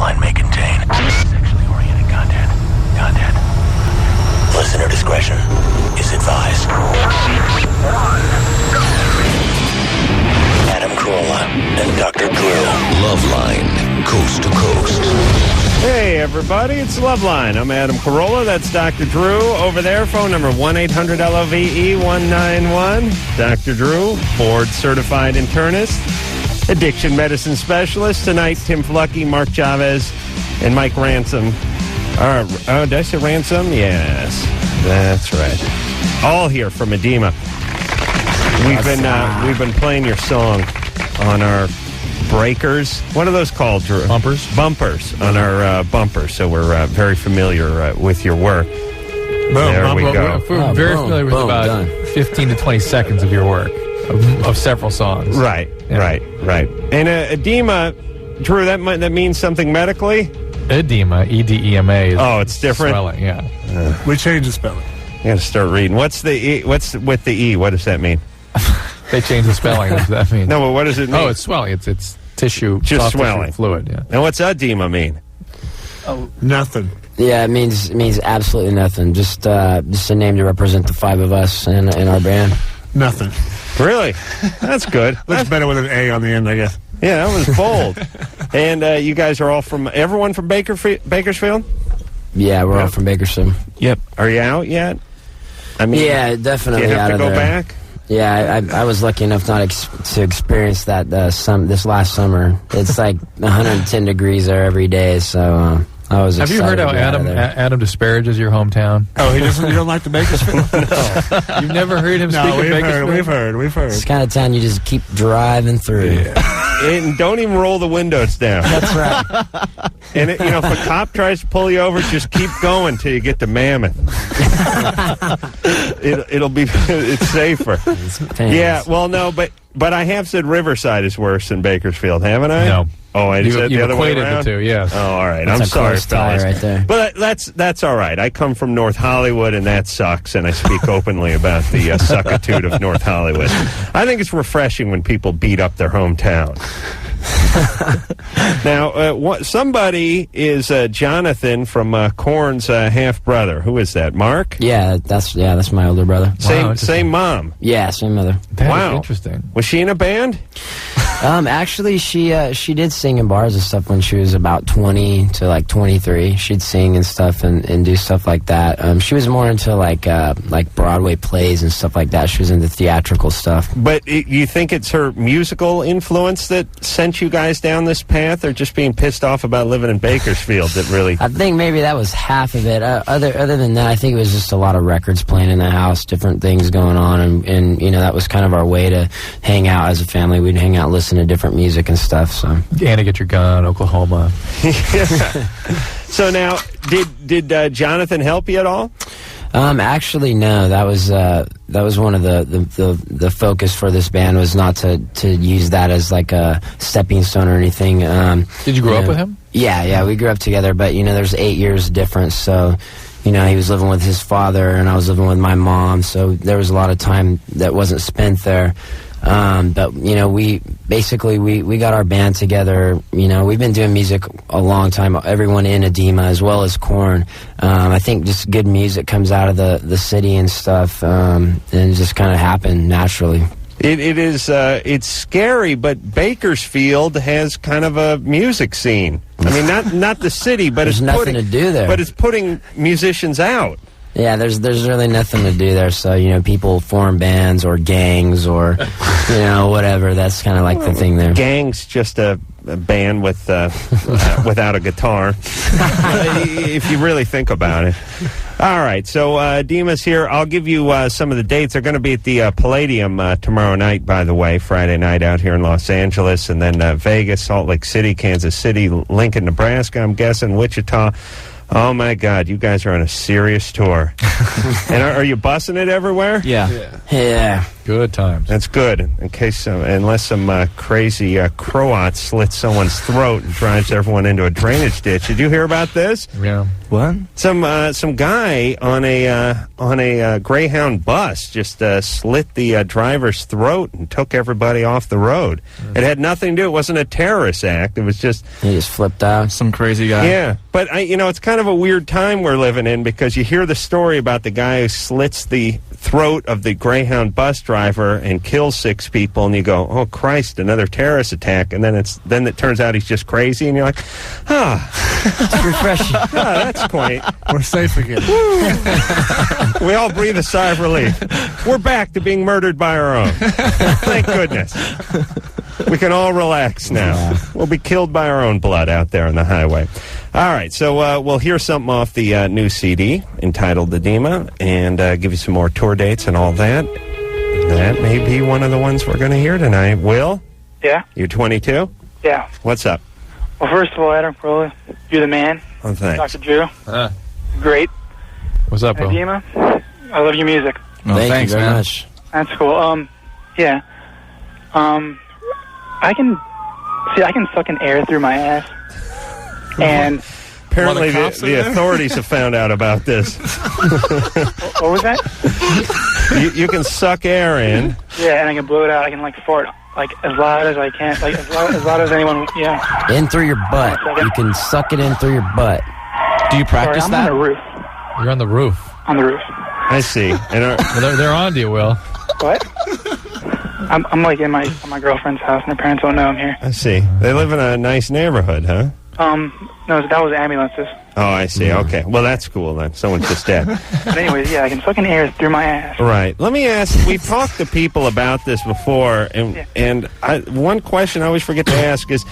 Loveline may contain sexually oriented content. Listener discretion is advised. Adam Carolla and Dr. Drew. Loveline, coast to coast. Hey, everybody, it's Loveline. I'm Adam Carolla. That's Dr. Drew. Over there, phone number 1-800-LOVE-191. Dr. Drew, board-certified internist, addiction medicine specialist. Tonight, Tim Flucky, Mark Chavez, and Mike Ransom. Did I say Ransom? Yes, that's right. All here from Adema. We've been playing your song on our breakers. What are those called, Drew? Bumpers on our bumpers. So we're very familiar with your work. Boom, there we go. We're very familiar with about 15 to 20 seconds of your work of several songs. Right. And edema, Drew, that means something medically. Edema, E-D-E-M-A. It's different. Spelling, yeah. We changed the spelling. You got to start reading. What's with the E? What does that mean? They changed the spelling. What does that mean? No, but what does it mean? Oh, it's swelling. It's tissue, just soft swelling, tissue fluid. Yeah. And what's edema mean? Nothing. Yeah, it means absolutely nothing. Just a name to represent the five of us in our band. Nothing. Really? That's good. Looks better with an A on the end, I guess. Yeah, that was bold. And you guys are all everyone from Bakersfield? Yeah, we're all from Bakersfield. Yep. Are you out yet? I mean, yeah, definitely. Do you have out to of go there. back? Yeah, I was lucky enough not to experience that this last summer. It's like 110 degrees there every day, so I was excited. Have you heard how Adam disparages your hometown? Oh, you don't like the Bakersfield? No. You've never heard him speak of Bakersfield? We've heard. It's the kind of town you just keep driving through. Yeah. And don't even roll the windows down. That's right. And if a cop tries to pull you over, just keep going till you get to Mammoth. It's safer. Yeah, well, no, but I have said Riverside is worse than Bakersfield, haven't I? No. Oh, I said the other way around? The two, yes. Oh, all right. That's I'm sorry, fellas. right there. But that's all right. I come from North Hollywood, and that sucks, and I speak openly about the suckitude of North Hollywood. I think it's refreshing when people beat up their hometown. Now, somebody is Jonathan from Korn's half-brother. Who is that, Mark? Yeah, that's my older brother. Same mom? Yeah, same mother. That's interesting. Was she in a band? Actually, she did sing in bars and stuff when she was about 20 to like 23. She'd sing and stuff and do stuff like that. She was more into like Broadway plays and stuff like that. She was into theatrical stuff. But you think it's her musical influence that sent you guys down this path, or just being pissed off about living in Bakersfield that really... I think maybe that was half of it. Other than that, I think it was just a lot of records playing in the house, different things going on, and that was kind of our way to hang out as a family. We'd hang out, listen to different music and stuff. So And to get your gun, Oklahoma. So now, did Jonathan help you at all? Actually, no. That was one of the focus for this band, was not to use that as like a stepping stone or anything. Did you grow up with him? Yeah, we grew up together, but there's 8 years difference, so he was living with his father and I was living with my mom, so there was a lot of time that wasn't spent there. But we got our band together. We've been doing music a long time, everyone in Adema as well as Korn. I think just good music comes out of the city and stuff, and it just kind of happened naturally. It's scary, but Bakersfield has kind of a music scene. I mean, not the city, but there's nothing to do there. But it's putting musicians out. Yeah, there's really nothing to do there. So people form bands or gangs or whatever. That's kind of like the thing there. Gang's just a band with without a guitar, if you really think about it. All right, so Adema's here. I'll give you some of the dates. They're going to be at the Palladium tomorrow night, by the way, Friday night out here in Los Angeles, and then Vegas, Salt Lake City, Kansas City, Lincoln, Nebraska, I'm guessing, Wichita. Oh, my God, you guys are on a serious tour. And are you bussing it everywhere? Yeah. Good Good times. That's good. In case, unless some crazy Croat slits someone's throat and drives everyone into a drainage ditch. Did you hear about this? Yeah. What? Some guy on a Greyhound bus just slit the driver's throat and took everybody off the road. It had nothing to do. It wasn't a terrorist act. It was just He just flipped out. Some crazy guy. yeah. But it's kind of a weird time we're living in because you hear the story about the guy who slits the throat of the Greyhound bus driver and kills 6 people, and you go, "Oh Christ, another terrorist attack!" And then it turns out he's just crazy, and you're like, It's refreshing. that's quaint. We're safe again. We all breathe a sigh of relief. We're back to being murdered by our own. Thank goodness. We can all relax now. We'll be killed by our own blood out there on the highway. All right, so we'll hear something off the new CD entitled Adema and give you some more tour dates and all that. That may be one of the ones we're going to hear tonight. Will? Yeah? You're 22? Yeah. What's up? Well, first of all, Adam, Carolla, you're the man. Oh, thanks. Dr. Drew, great. What's up, Will? Adema, I love your music. Oh, Thank thanks, you very man. much. That's cool. Yeah. I can suck an air through my ass. And Apparently Well, the cops are the there? authorities have found out about this. what was that? You can suck air in. Yeah, and I can blow it out. I can fart as loud as I can, as loud as anyone. Yeah. In through your butt. You can suck it in through your butt. Do you Sorry, practice I'm that? on the roof. You're on the roof. On the roof. I see. And Well, they're on to you, Will. What? I'm in my girlfriend's house, and her parents don't know I'm here. I see. They live in a nice neighborhood, huh? No, that was ambulances. Oh, I see. Okay. Well, that's cool then. Someone's just dead. But anyways, yeah, I can suck an air through my ass. Right. Let me ask, we've talked to people about this before, and one question I always forget to ask is,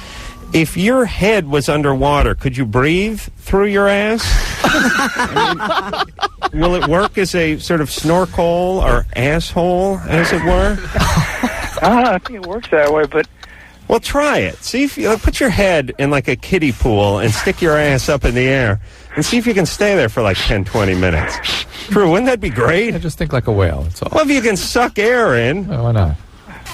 if your head was underwater, could you breathe through your ass? Will it work as a sort of snorkel or asshole, as it were? I don't know, I think it works that way, but... Well, try it. See if you put your head in a kiddie pool and stick your ass up in the air and see if you can stay there for 10, 20 minutes. Drew, wouldn't that be great? I just think like a whale. That's all. Well, if you can suck air in. Why not?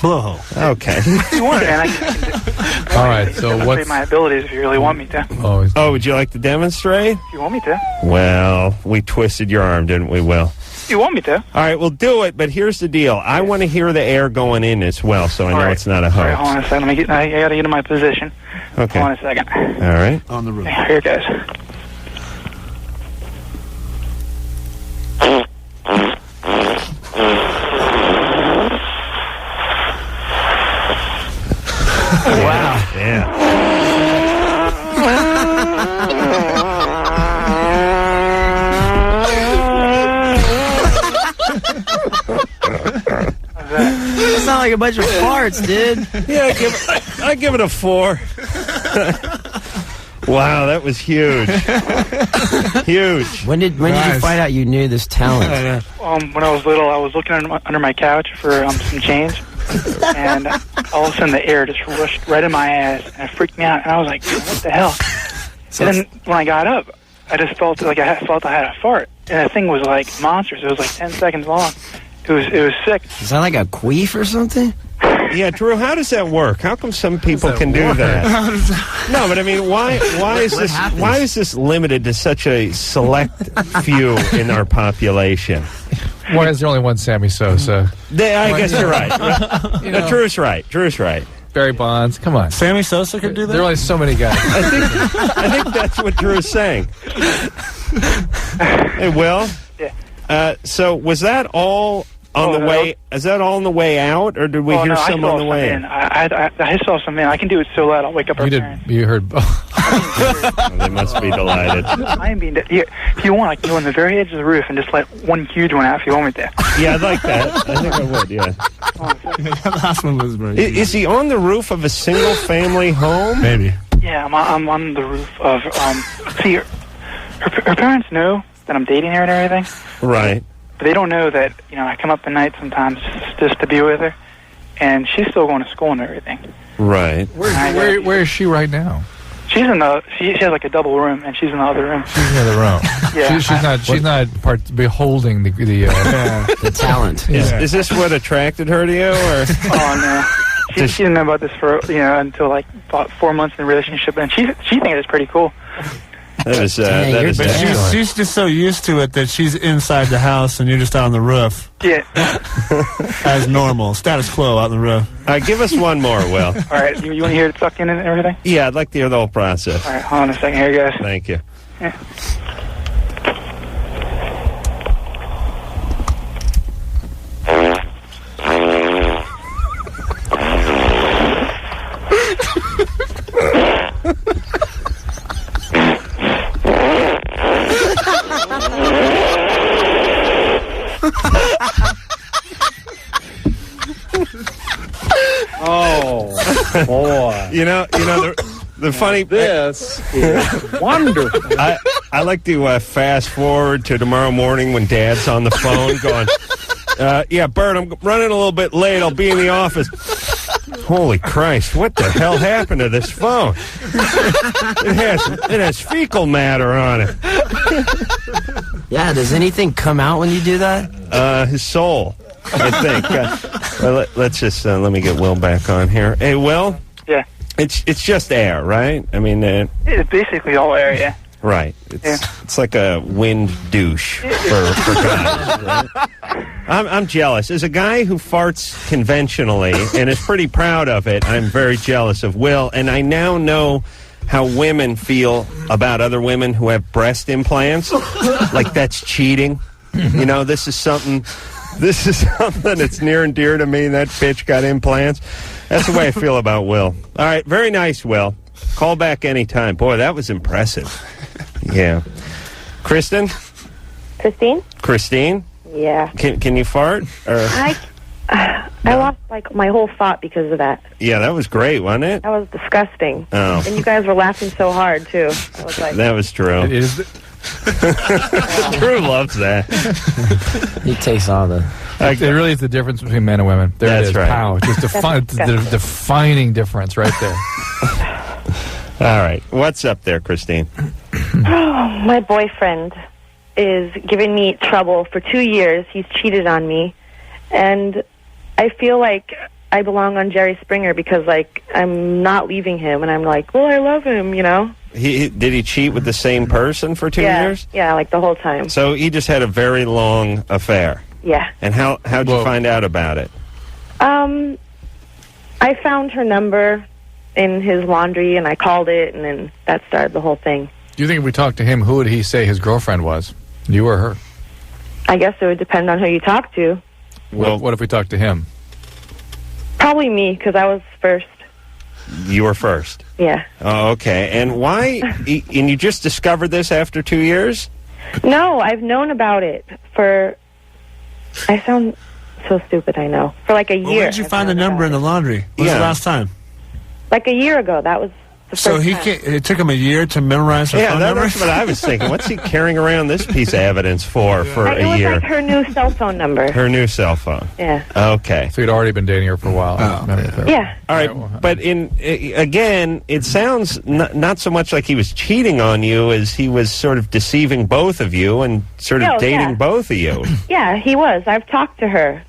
Blowhole. Okay. If you want, man, I can All right, so demonstrate what's... my abilities if you really want me to. Oh, Oh, would you like to demonstrate? If you want me to. Well, we twisted your arm, didn't we, Will? If you want me to. All right, we'll do it, but here's the deal. I want to hear the air going in as well, so I know it's not a All right, hold hoax. on a second. I got to get in my position. Okay. Hold on a second. All right. On the roof. Here it goes. Wow. Yeah. That sound like a bunch of farts, dude. Yeah, I give it a 4. Wow, that was huge. Huge. When did you find out you knew this talent? When I was little, I was looking under my couch for some change, and all of a sudden the air just rushed right in my ass, and it freaked me out. And I was like, "What the hell?" And then when I got up, I just felt I had a fart, and that thing was monstrous. It was 10 seconds long. It was sick. Is that like a queef or something? Yeah, Drew, how does that work? How come some people can do that? No, but I mean, why is this limited to such a select few in our population? Why is there only one Sammy Sosa? I guess you're right. Drew's right. Drew's right. Barry Bonds, come on. Sammy Sosa could do that? There are only so many guys. I think that's what Drew's saying. Hey, Will? Yeah. So was that all on the way? Is that all on the way out, or did we hear some on the way in? I saw some in. I can do it so loud I'll wake up our parents. You heard. Oh, they must be delighted. If you want, I can go on the very edge of the roof and just let one huge one out if you want me to. Yeah, I'd like that. I think I would, yeah. That last one was very good. Is he on the roof of a single-family home? Maybe. Yeah, I'm on the roof of, see, her parents know that I'm dating her and everything. Right. But they don't know that, I come up at night sometimes just to be with her, and she's still going to school and everything. Right. Where is she right now? She's in the. She has like a double room, and she's in the other room. She's in the other room. Yeah. She's not beholding the talent. Is this what attracted her to you, or? Oh no. She didn't know about this for until like about 4 months in the relationship, and she thinks it's pretty cool. That is But she's just so used to it that she's inside the house and you're just out on the roof. Yeah. As normal, status quo out on the roof. All right, give us one more, Will. All right, you want to hear it suck in and everything? Yeah, I'd like to hear the whole process. All right, hold on a second here, guys. Thank you. Yeah. Oh, boy. You know the funny. This is wonderful. I like to fast forward to tomorrow morning when Dad's on the phone going, yeah, Bert, I'm running a little bit late. I'll be in the office. Holy Christ, what the hell happened to this phone? It has fecal matter on it. Yeah, does anything come out when you do that? His soul, I think. Well, let's just let me get Will back on here. Hey, Will? Yeah. It's just air, right? I mean, It's basically all air, yeah. right. It's like a wind douche for guys, right? I'm jealous. As a guy who farts conventionally and is pretty proud of it, I'm very jealous of Will, and I now know how women feel about other women who have breast implants. Like that's cheating. You know, this is something that's near and dear to me. That bitch got implants. That's the way I feel about Will. All right, very nice, Will. Call back anytime. Boy, that was impressive. Yeah. Kristen? Christine? Yeah. Can you fart? Or? I lost like my whole thought because of that. Yeah, that was great, wasn't it? That was disgusting. Oh. And you guys were laughing so hard too. I was like, that was Drew. Drew loves that. He takes all the... It really is the difference between men and women. There That's it is. right. Pow. Just the defining difference right there. All right. What's up there, Christine? my boyfriend is giving me trouble for 2 years. He's cheated on me. And I feel like I belong on Jerry Springer because, like, I'm not leaving him. And I'm like, well, I love him, you know? Did he cheat with the same person for 2 years? Yeah, like the whole time. So he just had a very long affair. Yeah. And how'd you find out about it? I found her number in his laundry, and I called it, and then that started the whole thing. Do you think if we talked to him, who would he say his girlfriend was? You or her? I guess it would depend on who you talk to. Well, what if we talked to him? Probably me, because I was first. You were first? Yeah. Oh, okay. And why? And you just discovered this after 2 years? No, I've known about it for... I sound so stupid, I know. For like a year. Where did you find the number in the laundry? When was the last time? Like a year ago. That was the So first he time. it took him a year to memorize her phone number? That's what I was thinking. What's he carrying around this piece of evidence for It a was year? like her new cell phone number. Her new cell phone. Yeah. Okay. So he'd already been dating her for a while. Yeah. All right, but again, it sounds not so much like he was cheating on you as he was sort of deceiving both of you and sort of dating both of you. Yeah, he was. I've talked to her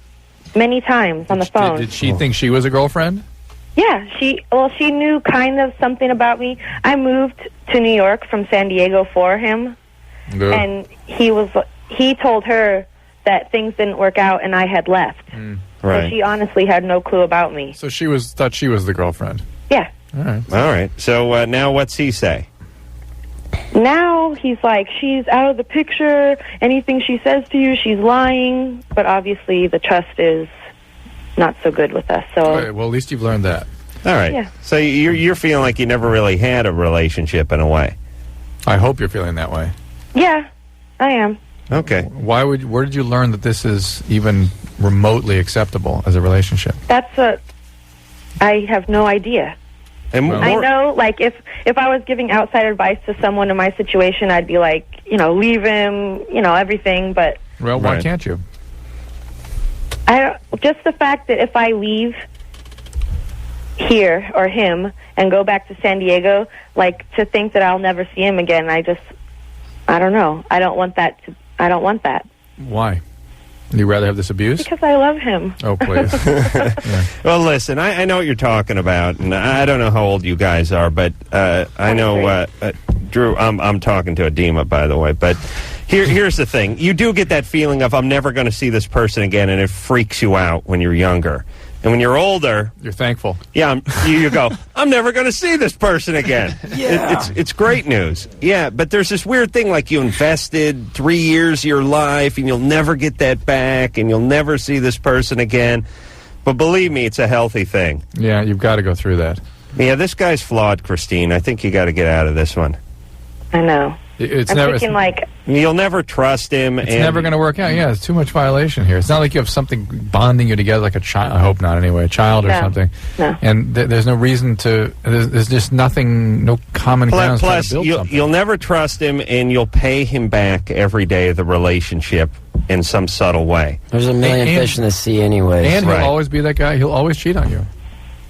many times on the phone. Did she think she was a girlfriend? Yeah, she knew kind of something about me. I moved to New York from San Diego for him, and he told her that things didn't work out and I had left. Right. So she honestly had no clue about me. So thought she was the girlfriend. Yeah. All right. All right. So now what's he say? Now he's like, she's out of the picture. Anything she says to you, she's lying. But obviously the trust is not so good with us. So Okay, well, at least you've learned that. All right. Yeah. So you're feeling like you never really had a relationship in a way. I hope you're feeling that way. yeah, I am. Okay. Where did you learn that this is even remotely acceptable as a relationship? I have no idea. And I know, like, if I was giving outside advice to someone in my situation, I'd be like, leave him, everything, but... Well, why can't you? Just the fact that if I leave, here or him and go back to San Diego, like to think that I'll never see him again. I don't know. I don't want that. Why? You rather have this abuse? Because I love him. Oh, please. Well, listen, I know what you're talking about, and I don't know how old you guys are, but I know, Drew, I'm talking to Adema, by the way, but here's the thing. You do get that feeling of, I'm never going to see this person again, and it freaks you out when you're younger. And when you're older, you're thankful. Yeah, you go, I'm never going to see this person again. Yeah. It's great news. Yeah, but there's this weird thing, like you invested 3 years of your life, and you'll never get that back, and you'll never see this person again. But believe me, it's a healthy thing. Yeah, you've got to go through that. Yeah, this guy's flawed, Christine. I think you got to get out of this one. I know. I'm thinking, like... You'll never trust him. It's never going to work out. Yeah, it's too much violation here. It's not like you have something bonding you together like a child. I hope not, anyway. A child or something. No. And there's no reason to... There's just nothing, no common grounds to build something. You'll never trust him, and you'll pay him back every day of the relationship in some subtle way. There's a million fish in the sea anyways. And he'll always be that guy. He'll always cheat on you.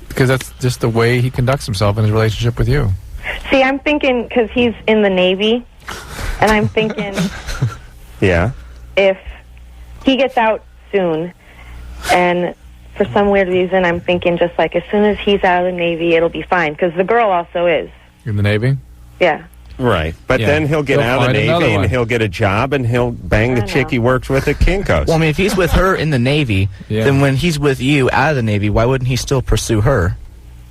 Because that's just the way he conducts himself in his relationship with you. See, I'm thinking, because he's in the Navy, and I'm thinking... Yeah. If he gets out soon, and for some weird reason, I'm thinking just like as soon as he's out of the Navy, it'll be fine. Because the girl also is. In the Navy? Yeah. Right. But then he'll get out of the Navy, and he'll get a job, and he'll bang the chick he works with at Kinko's. Well, I mean, if he's with her in the Navy, then when he's with you out of the Navy, why wouldn't he still pursue her?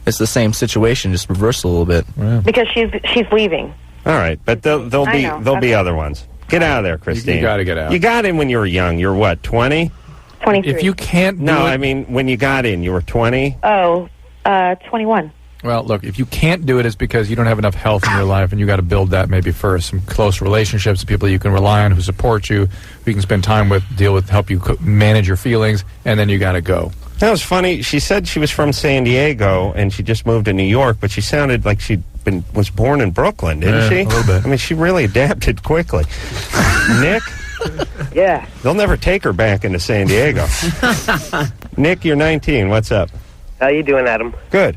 It's the same situation, just reversed a little bit. Yeah. Because she's leaving. All right, but there'll be other ones. Get out of there, Christine. You got to get out. You got in when you were young. You're what, 20? 23. If you can't do I mean, when you got in, you were 20? Oh, 21. Well, look, if you can't do it, it's because you don't have enough health in your life, and you got to build that maybe first. Some close relationships, people you can rely on, who support you, who you can spend time with, deal with, help you manage your feelings, and then you got to go. That was funny. She said she was from San Diego, and she just moved to New York, but she sounded like she was born in Brooklyn, didn't she? A little bit. I mean, she really adapted quickly. Nick? Yeah. They'll never take her back into San Diego. Nick, you're 19. What's up? How you doing, Adam? Good.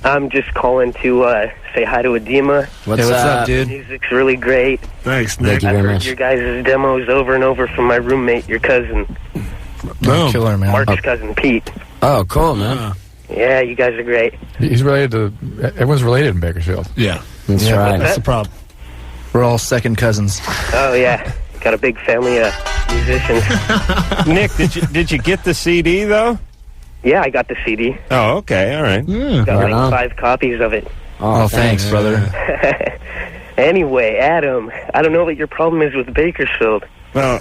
I'm just calling to say hi to Adema. What's up, dude? Music's really great. Thanks, Nick. Thank you I've very heard much. your guys' demos over and over from my roommate, your cousin, Boom. Killer, man. Mark's cousin, Pete. Oh, cool, man. Yeah, you guys are great. He's related to... Everyone's related in Bakersfield. Yeah. That's right. That's the problem. We're all second cousins. Oh, yeah. Got a big family of musicians. Nick, did you get the CD, though? Yeah, I got the CD. Oh, okay. All right. Got Right on. 5 copies of it. Oh, thanks, brother. Anyway, Adam, I don't know what your problem is with Bakersfield. Well,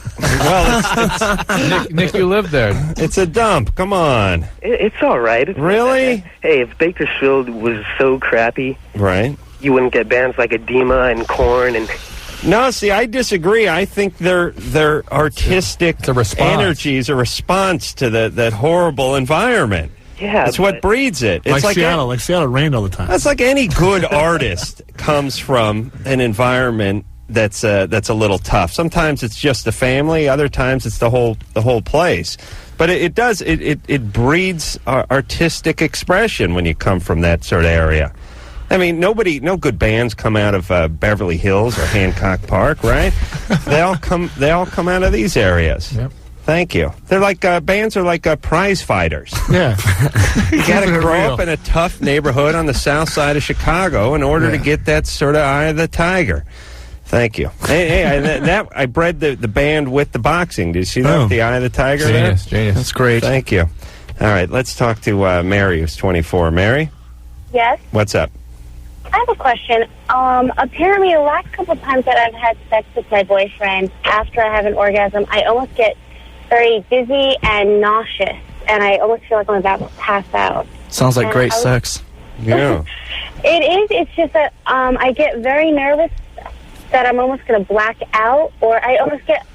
Nick, you live there. it's a dump. Come on. It's all right. Really? Hey, if Bakersfield was so crappy, Right. you wouldn't get bands like Adema and Korn and... No, see, I disagree. I think their artistic It's a response. energy is a response to that horrible environment. Yeah, It's what breeds it. It's Like Seattle. Like Seattle rained all the time. That's like any good artist comes from an environment that's a little tough. Sometimes it's just the family. Other times it's the whole place. But it breeds artistic expression when you come from that sort of area. I mean, no good bands come out of Beverly Hills or Hancock Park, right? They all come out of these areas. Yep. Thank you. They're like bands are like prize fighters. Yeah. You got to grow up in a tough neighborhood on the south side of Chicago in order to get that sort of eye of the tiger. Thank you. Hey, I bred the band with the boxing. Did you see that with the eye of the tiger? Genius. That's great. Thank you. All right, let's talk to Mary, who's 24. Mary, Yes, what's up? I have a question. Apparently, the last couple of times that I've had sex with my boyfriend, after I have an orgasm, I almost get very dizzy and nauseous, and I almost feel like I'm about to pass out. Sounds like great sex. Yeah. It is. It's just that I get very nervous that I'm almost going to black out, or I almost get...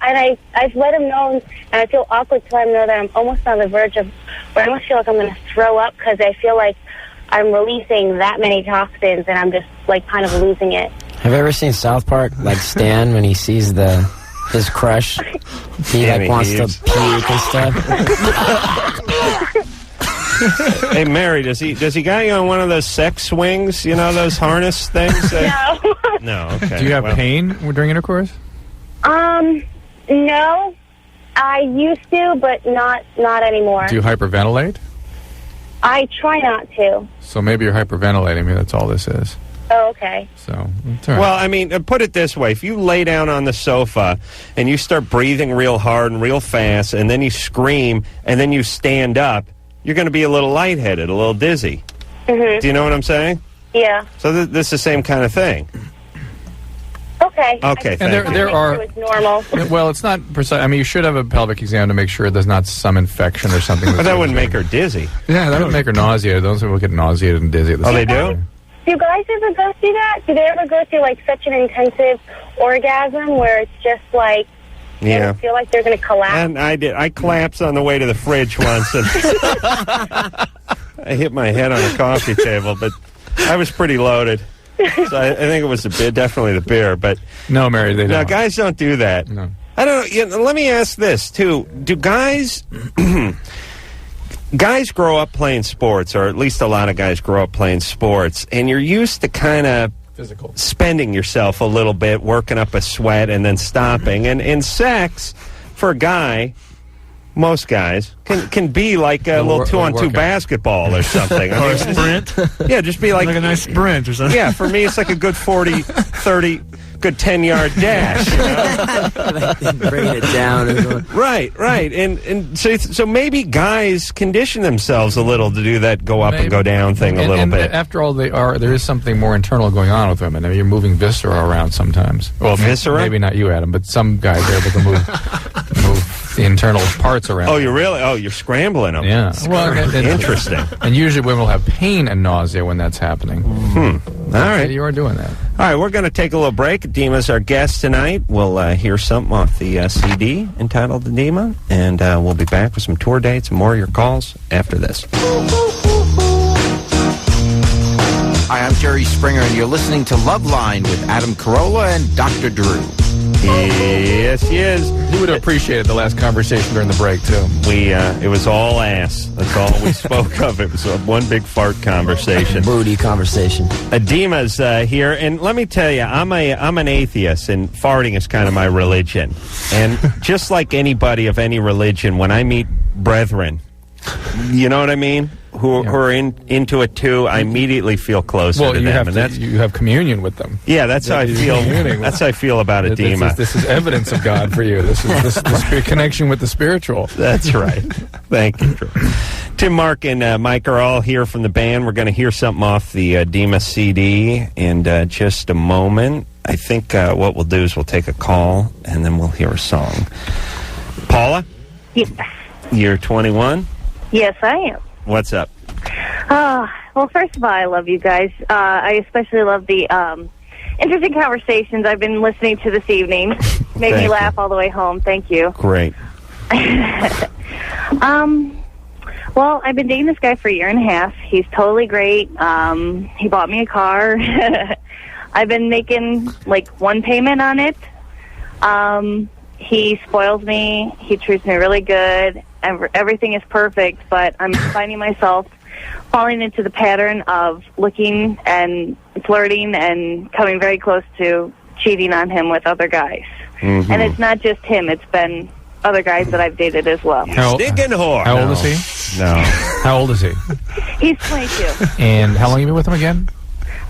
And I've let him know, and I feel awkward to let him know that I'm almost on the verge of... where I almost feel like I'm going to throw up, because I feel like I'm releasing that many toxins, and I'm just, like, kind of losing it. Have you ever seen South Park? Like Stan, when he sees his crush, he like wants to puke and stuff. Hey, Mary, does he got you on one of those sex swings? You know, those harness things? No. No, okay. Do you have pain during intercourse? No. I used to, but not anymore. Do you hyperventilate? I try not to. So maybe you're hyperventilating. Maybe that's all this is. Oh, okay. So, it's all right. Well, I mean, put it this way. If you lay down on the sofa and you start breathing real hard and real fast, and then you scream, and then you stand up, you're going to be a little lightheaded, a little dizzy. Mm-hmm. Do you know what I'm saying? Yeah. So this is the same kind of thing. Okay. Okay, and there are. It's normal. Well, it's not precise. I mean, you should have a pelvic exam to make sure there's not some infection or something. But that wouldn't make her dizzy. Yeah, that would make her nauseated. Those people get nauseated and dizzy at the same time. They do? Do guys ever go through that? Do they ever go through, like, such an intensive orgasm where it's just, like, Yeah. they feel like they're going to collapse? And I did. I collapsed on the way to the fridge once, and I hit my head on a coffee table, but I was pretty loaded. So I think it was definitely the beer. But no, Mary, they don't. No, guys don't do that. No. I don't know. Let me ask this, too. Do guys... Guys grow up playing sports, or at least a lot of guys grow up playing sports, and you're used to kind of physical spending yourself a little bit, working up a sweat, and then stopping. And in sex, for a guy, most guys, can be like a little 2-on-2 basketball or something. Or a sprint? Yeah, just be like a nice sprint or something. Yeah, for me, it's like a good 40, 30... good 10-yard dash. You know? Bring it down. Right. And so maybe guys condition themselves a little to do that go up and go down thing a little bit. After all, there is something more internal going on with women. I mean, you're moving viscera around sometimes. Well, viscera? Maybe not you, Adam, but some guys are able to move the internal parts around. Oh, you're scrambling them. Yeah. Well, interesting. And usually women will have pain and nausea when that's happening. All right. You are doing that. All right, we're going to take a little break. Adema's our guest tonight. We'll hear something off the CD entitled Adema, and we'll be back with some tour dates and more of your calls after this. Hi, I'm Jerry Springer, and you're listening to Loveline with Adam Carolla and Dr. Drew. Yes, he is. He would have appreciated the last conversation during the break, too. It was all ass. That's all we spoke of. It was one big fart conversation. Booty conversation. Adema's here, and let me tell you, I'm an atheist, and farting is kind of my religion. And just like anybody of any religion, when I meet brethren, you know what I mean? Who are into it too, I immediately feel closer to them. You have communion with them. Yeah, that's how I feel. That's how I feel about Adema. This is evidence of God for you. This is the connection with the spiritual. That's right. Thank you, Drew. Tim, Mark, and Mike are all here from the band. We're going to hear something off the Adema CD in just a moment. I think what we'll do is we'll take a call, and then we'll hear a song. Paula? Yes. You're 21? Yes, I am. What's up? Well, first of all, I love you guys. I especially love the interesting conversations I've been listening to this evening. Made me laugh all the way home. Thank you. Great. Well, I've been dating this guy for a year and a half. He's totally great. He bought me a car. I've been making, like, one payment on it. He spoils me. He treats me really good. Everything is perfect, but I'm finding myself falling into the pattern of looking and flirting and coming very close to cheating on him with other guys. Mm-hmm. And it's not just him. It's been other guys that I've dated as well. Stinking whore. How old is he? No. How old is he? He's 22. And how long have you been with him again?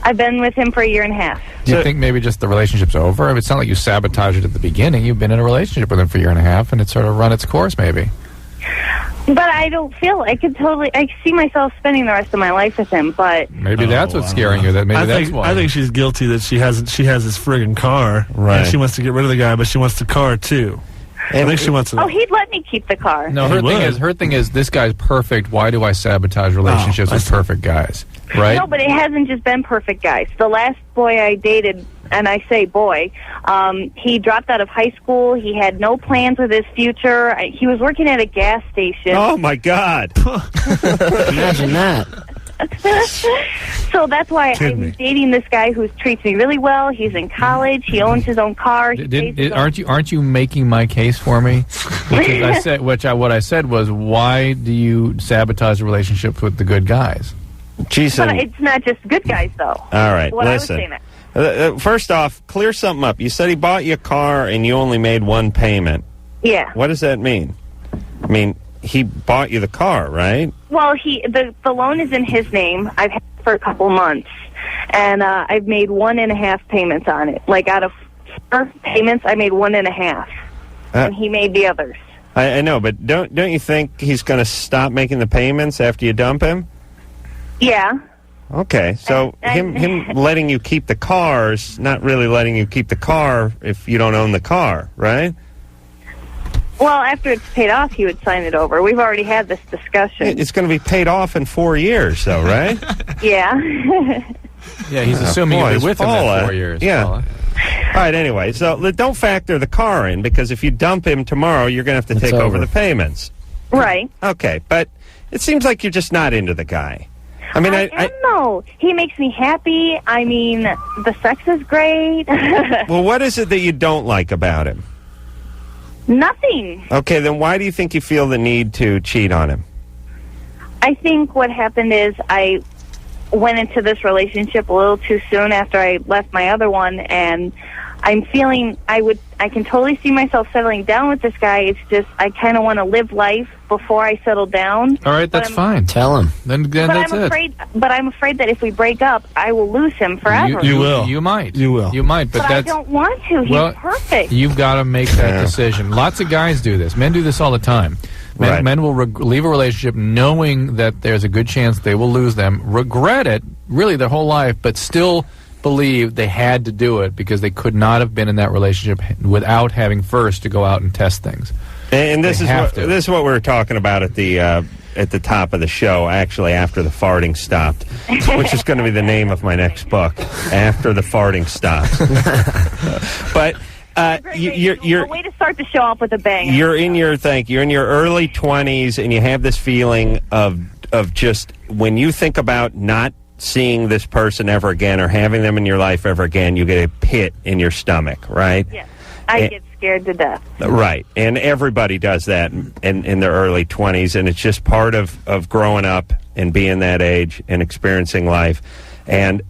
I've been with him for a year and a half. Do you think maybe just the relationship's over? I mean, it's not like you sabotaged it at the beginning. You've been in a relationship with him for a year and a half, and it's sort of run its course, maybe. But I don't feel I see myself spending the rest of my life with him. But maybe that's what's scaring you. That maybe that's why. I think she's guilty that she has this friggin' car. Right. And she wants to get rid of the guy, but she wants the car too. I think she wants to. Oh, he'd let me keep the car. No, her thing is this guy's perfect. Why do I sabotage relationships with perfect guys? Right? No, but it hasn't just been perfect guys. The last boy I dated, and I say boy, he dropped out of high school. He had no plans with his future. He was working at a gas station. Oh, my God. Imagine that. So that's why I'm dating this guy who treats me really well. He's in college. He owns his own car. Aren't you making my case for me? What I said was, why do you sabotage the relationships with the good guys? Jason, but it's not just good guys, though. All right, listen. First off, clear something up. You said he bought you a car and you only made one payment. Yeah. What does that mean? I mean, he bought you the car, right? Well, the loan is in his name. I've had it for a couple months, and I've made 1.5 payments on it. Like, out of 4 payments, I made 1.5, and he made the others. I know, but don't you think he's going to stop making the payments after you dump him? Yeah. Okay, so him letting you keep the car's not really letting you keep the car if you don't own the car, right? Well, after it's paid off, he would sign it over. We've already had this discussion. It's going to be paid off in 4 years, though, right? Yeah. Yeah, he's assuming you'll be with him in 4 years. Yeah. Paula. All right, anyway, so don't factor the car in, because if you dump him tomorrow, you're going to have to take over the payments. Right. Okay, but it seems like you're just not into the guy. I mean, I don't know. He makes me happy. I mean, the sex is great. Well, what is it that you don't like about him? Nothing. Okay, then why do you think you feel the need to cheat on him? I think what happened is I went into this relationship a little too soon after I left my other one, and I'm feeling I can totally see myself settling down with this guy. It's just I kind of want to live life before I settle down. All right, that's fine. Tell him. Then that's it. But I'm afraid that if we break up, I will lose him forever. You will. You might. You will. You might. But I don't want to. He's perfect. You've got to make that decision. Lots of guys do this. Men do this all the time. Men will leave a relationship knowing that there's a good chance they will lose them, regret it really their whole life, but still believe they had to do it because they could not have been in that relationship without having first to go out and test things. And this is what we were talking about at the top of the show, actually, after the farting stopped, which is going to be the name of my next book, After the Farting Stopped. But you're a way to start the show off with a bang. You're in your early 20s, and you have this feeling of just when you think about not seeing this person ever again or having them in your life ever again, you get a pit in your stomach, right? Yes. I get scared to death. Right. And everybody does that in their early 20s, and it's just part of growing up and being that age and experiencing life. And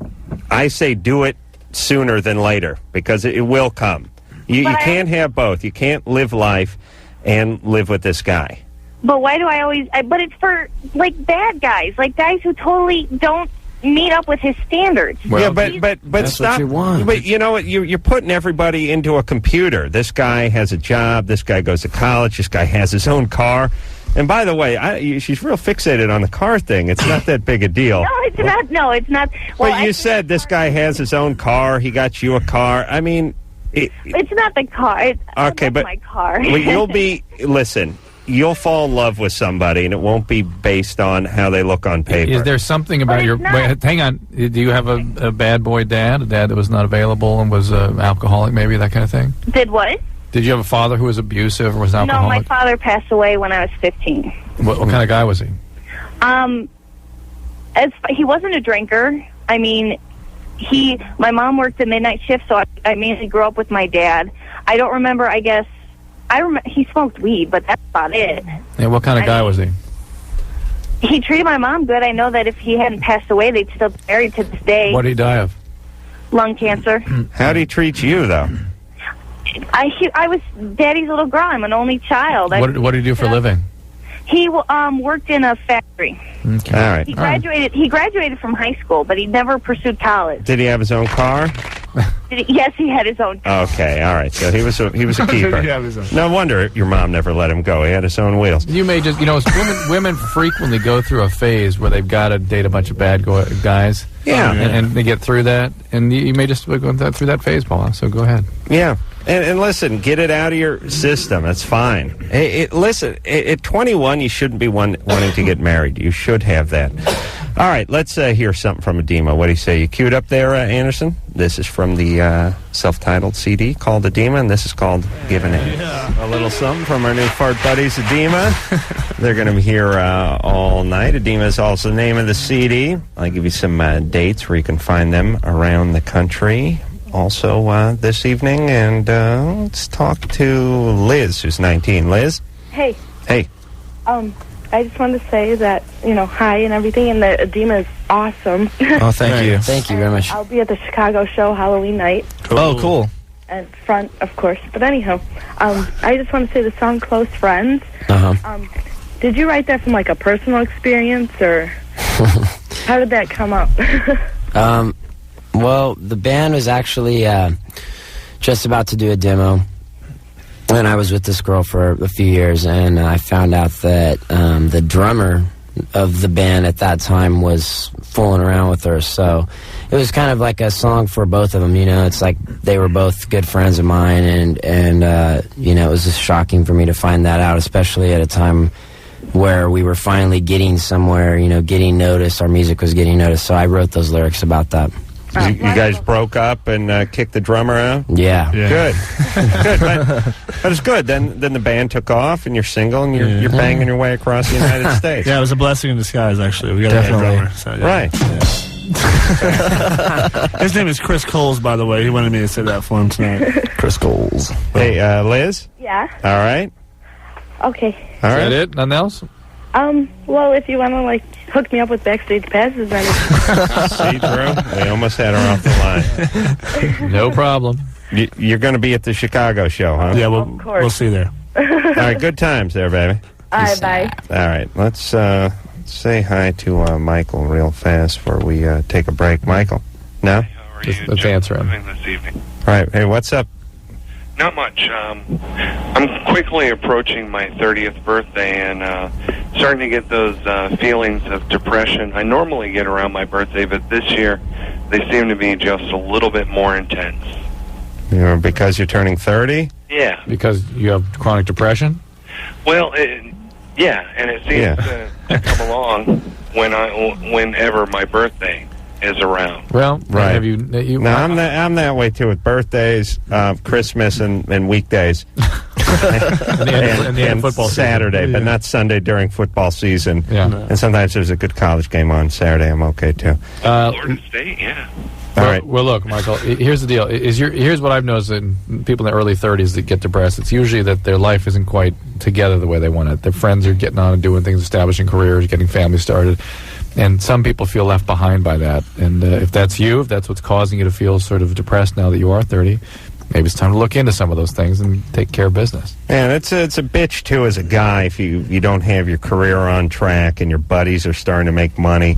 I say do it sooner than later, because it will come. You can't have both. You can't live life and live with this guy. But why do I always... but it's for, like, bad guys. Like, guys who totally don't meet up with his standards. Well, yeah, but that's stop. What you want. But you know what? You're putting everybody into a computer. This guy has a job. This guy goes to college. This guy has his own car. And by the way, she's real fixated on the car thing. It's not that big a deal. No, it's not. No, it's not. Well, but you said this guy has his own car. He got you a car. I mean... it's not the car. Okay, but my car. Well, listen, you'll fall in love with somebody, and it won't be based on how they look on paper. Is there something about your... Wait, hang on. Do you have a bad boy dad? A dad that was not available and was alcoholic, maybe, that kind of thing? Did what? Did you have a father who was abusive or was alcoholic? No, my father passed away when I was 15. What kind of guy was he? He wasn't a drinker. I mean... My mom worked the midnight shift, so I mainly grew up with my dad. I don't remember, I guess, he smoked weed, but that's about it. Yeah, what kind of guy was he? He treated my mom good. I know that if he hadn't passed away, they'd still be married to this day. What did he die of? Lung cancer. How did he treat you, though? I was Daddy's little girl. I'm an only child. What did he do for a living? He worked in a factory. Okay. All right. He graduated. He graduated from high school, but he never pursued college. Did he have his own car? Yes, he had his own car. Okay, all right. So he was a keeper. No wonder your mom never let him go. He had his own wheels. You may just, women frequently go through a phase where they've got to date a bunch of bad guys. Yeah. And they get through that, and you may just go through that phase, Paula. So go ahead. Yeah. And listen, get it out of your system. That's fine. Listen, at 21, you shouldn't be wanting to get married. You should have that. All right, let's hear something from Adema. What do you say? You queued up there, Anderson? This is from the self-titled CD called Adema, and this is called Given In. A little something from our new fart buddies, Adema. They're going to be here all night. Adema is also the name of the CD. I'll give you some dates where you can find them around the country. Also this evening, and let's talk to Liz, who's 19. Liz? Hey. Hey. I just wanted to say that, hi and everything, and that Adema is awesome. Oh, thank you. Thank you very much. I'll be at the Chicago show Halloween night. Cool. Oh, cool. And front, of course. But anyhow, I just want to say the song Close Friends. Did you write that from, like, a personal experience, or how did that come up? Well, the band was actually just about to do a demo. And I was with this girl for a few years, and I found out that the drummer of the band at that time was fooling around with her. So it was kind of like a song for both of them. It's like they were both good friends of mine, and it was just shocking for me to find that out, especially at a time where we were finally getting somewhere, getting noticed. Our music was getting noticed. So I wrote those lyrics about that. You guys broke up and kicked the drummer out? Yeah. Good. Good. But it's good. Then the band took off, and you're single, and you're banging your way across the United States. Yeah, it was a blessing in disguise, actually. We got a drummer. So, yeah. Right. Yeah. His name is Chris Coles, by the way. He wanted me to say that for him tonight. Chris Coles. Hey, Liz? Yeah. All right. Okay. All right. Is that it? Nothing else? Well, if you want to, hook me up with backstage passes, then... See, Drew? We almost had her off the line. No problem. You're going to be at the Chicago show, huh? Yeah, we'll see you there. All right, good times there, baby. All right, bye. All right, let's say hi to Michael real fast before we take a break. Michael? No? Let's answer him. This evening. All right, hey, what's up? Not much. I'm quickly approaching my 30th birthday and starting to get those feelings of depression. I normally get around my birthday, but this year they seem to be just a little bit more intense. Because you're turning 30? Yeah. Because you have chronic depression? Well, yeah, and it seems to come along whenever my birthday is around. Well, right. Have you no, I'm that way too with birthdays, Christmas, and weekdays, and football Saturday, season. but not Sunday during football season. Yeah. And sometimes there's a good college game on Saturday. I'm okay too. Florida State, yeah. All right. Well, look, Michael. Here's the deal. Here's what I've noticed in people in their early 30s that get depressed. It's usually that their life isn't quite together the way they want it. Their friends are getting on and doing things, establishing careers, getting families started. And some people feel left behind by that. And if that's you, if that's what's causing you to feel sort of depressed now that you are 30, maybe it's time to look into some of those things and take care of business. And it's a bitch, too, as a guy, if you don't have your career on track and your buddies are starting to make money.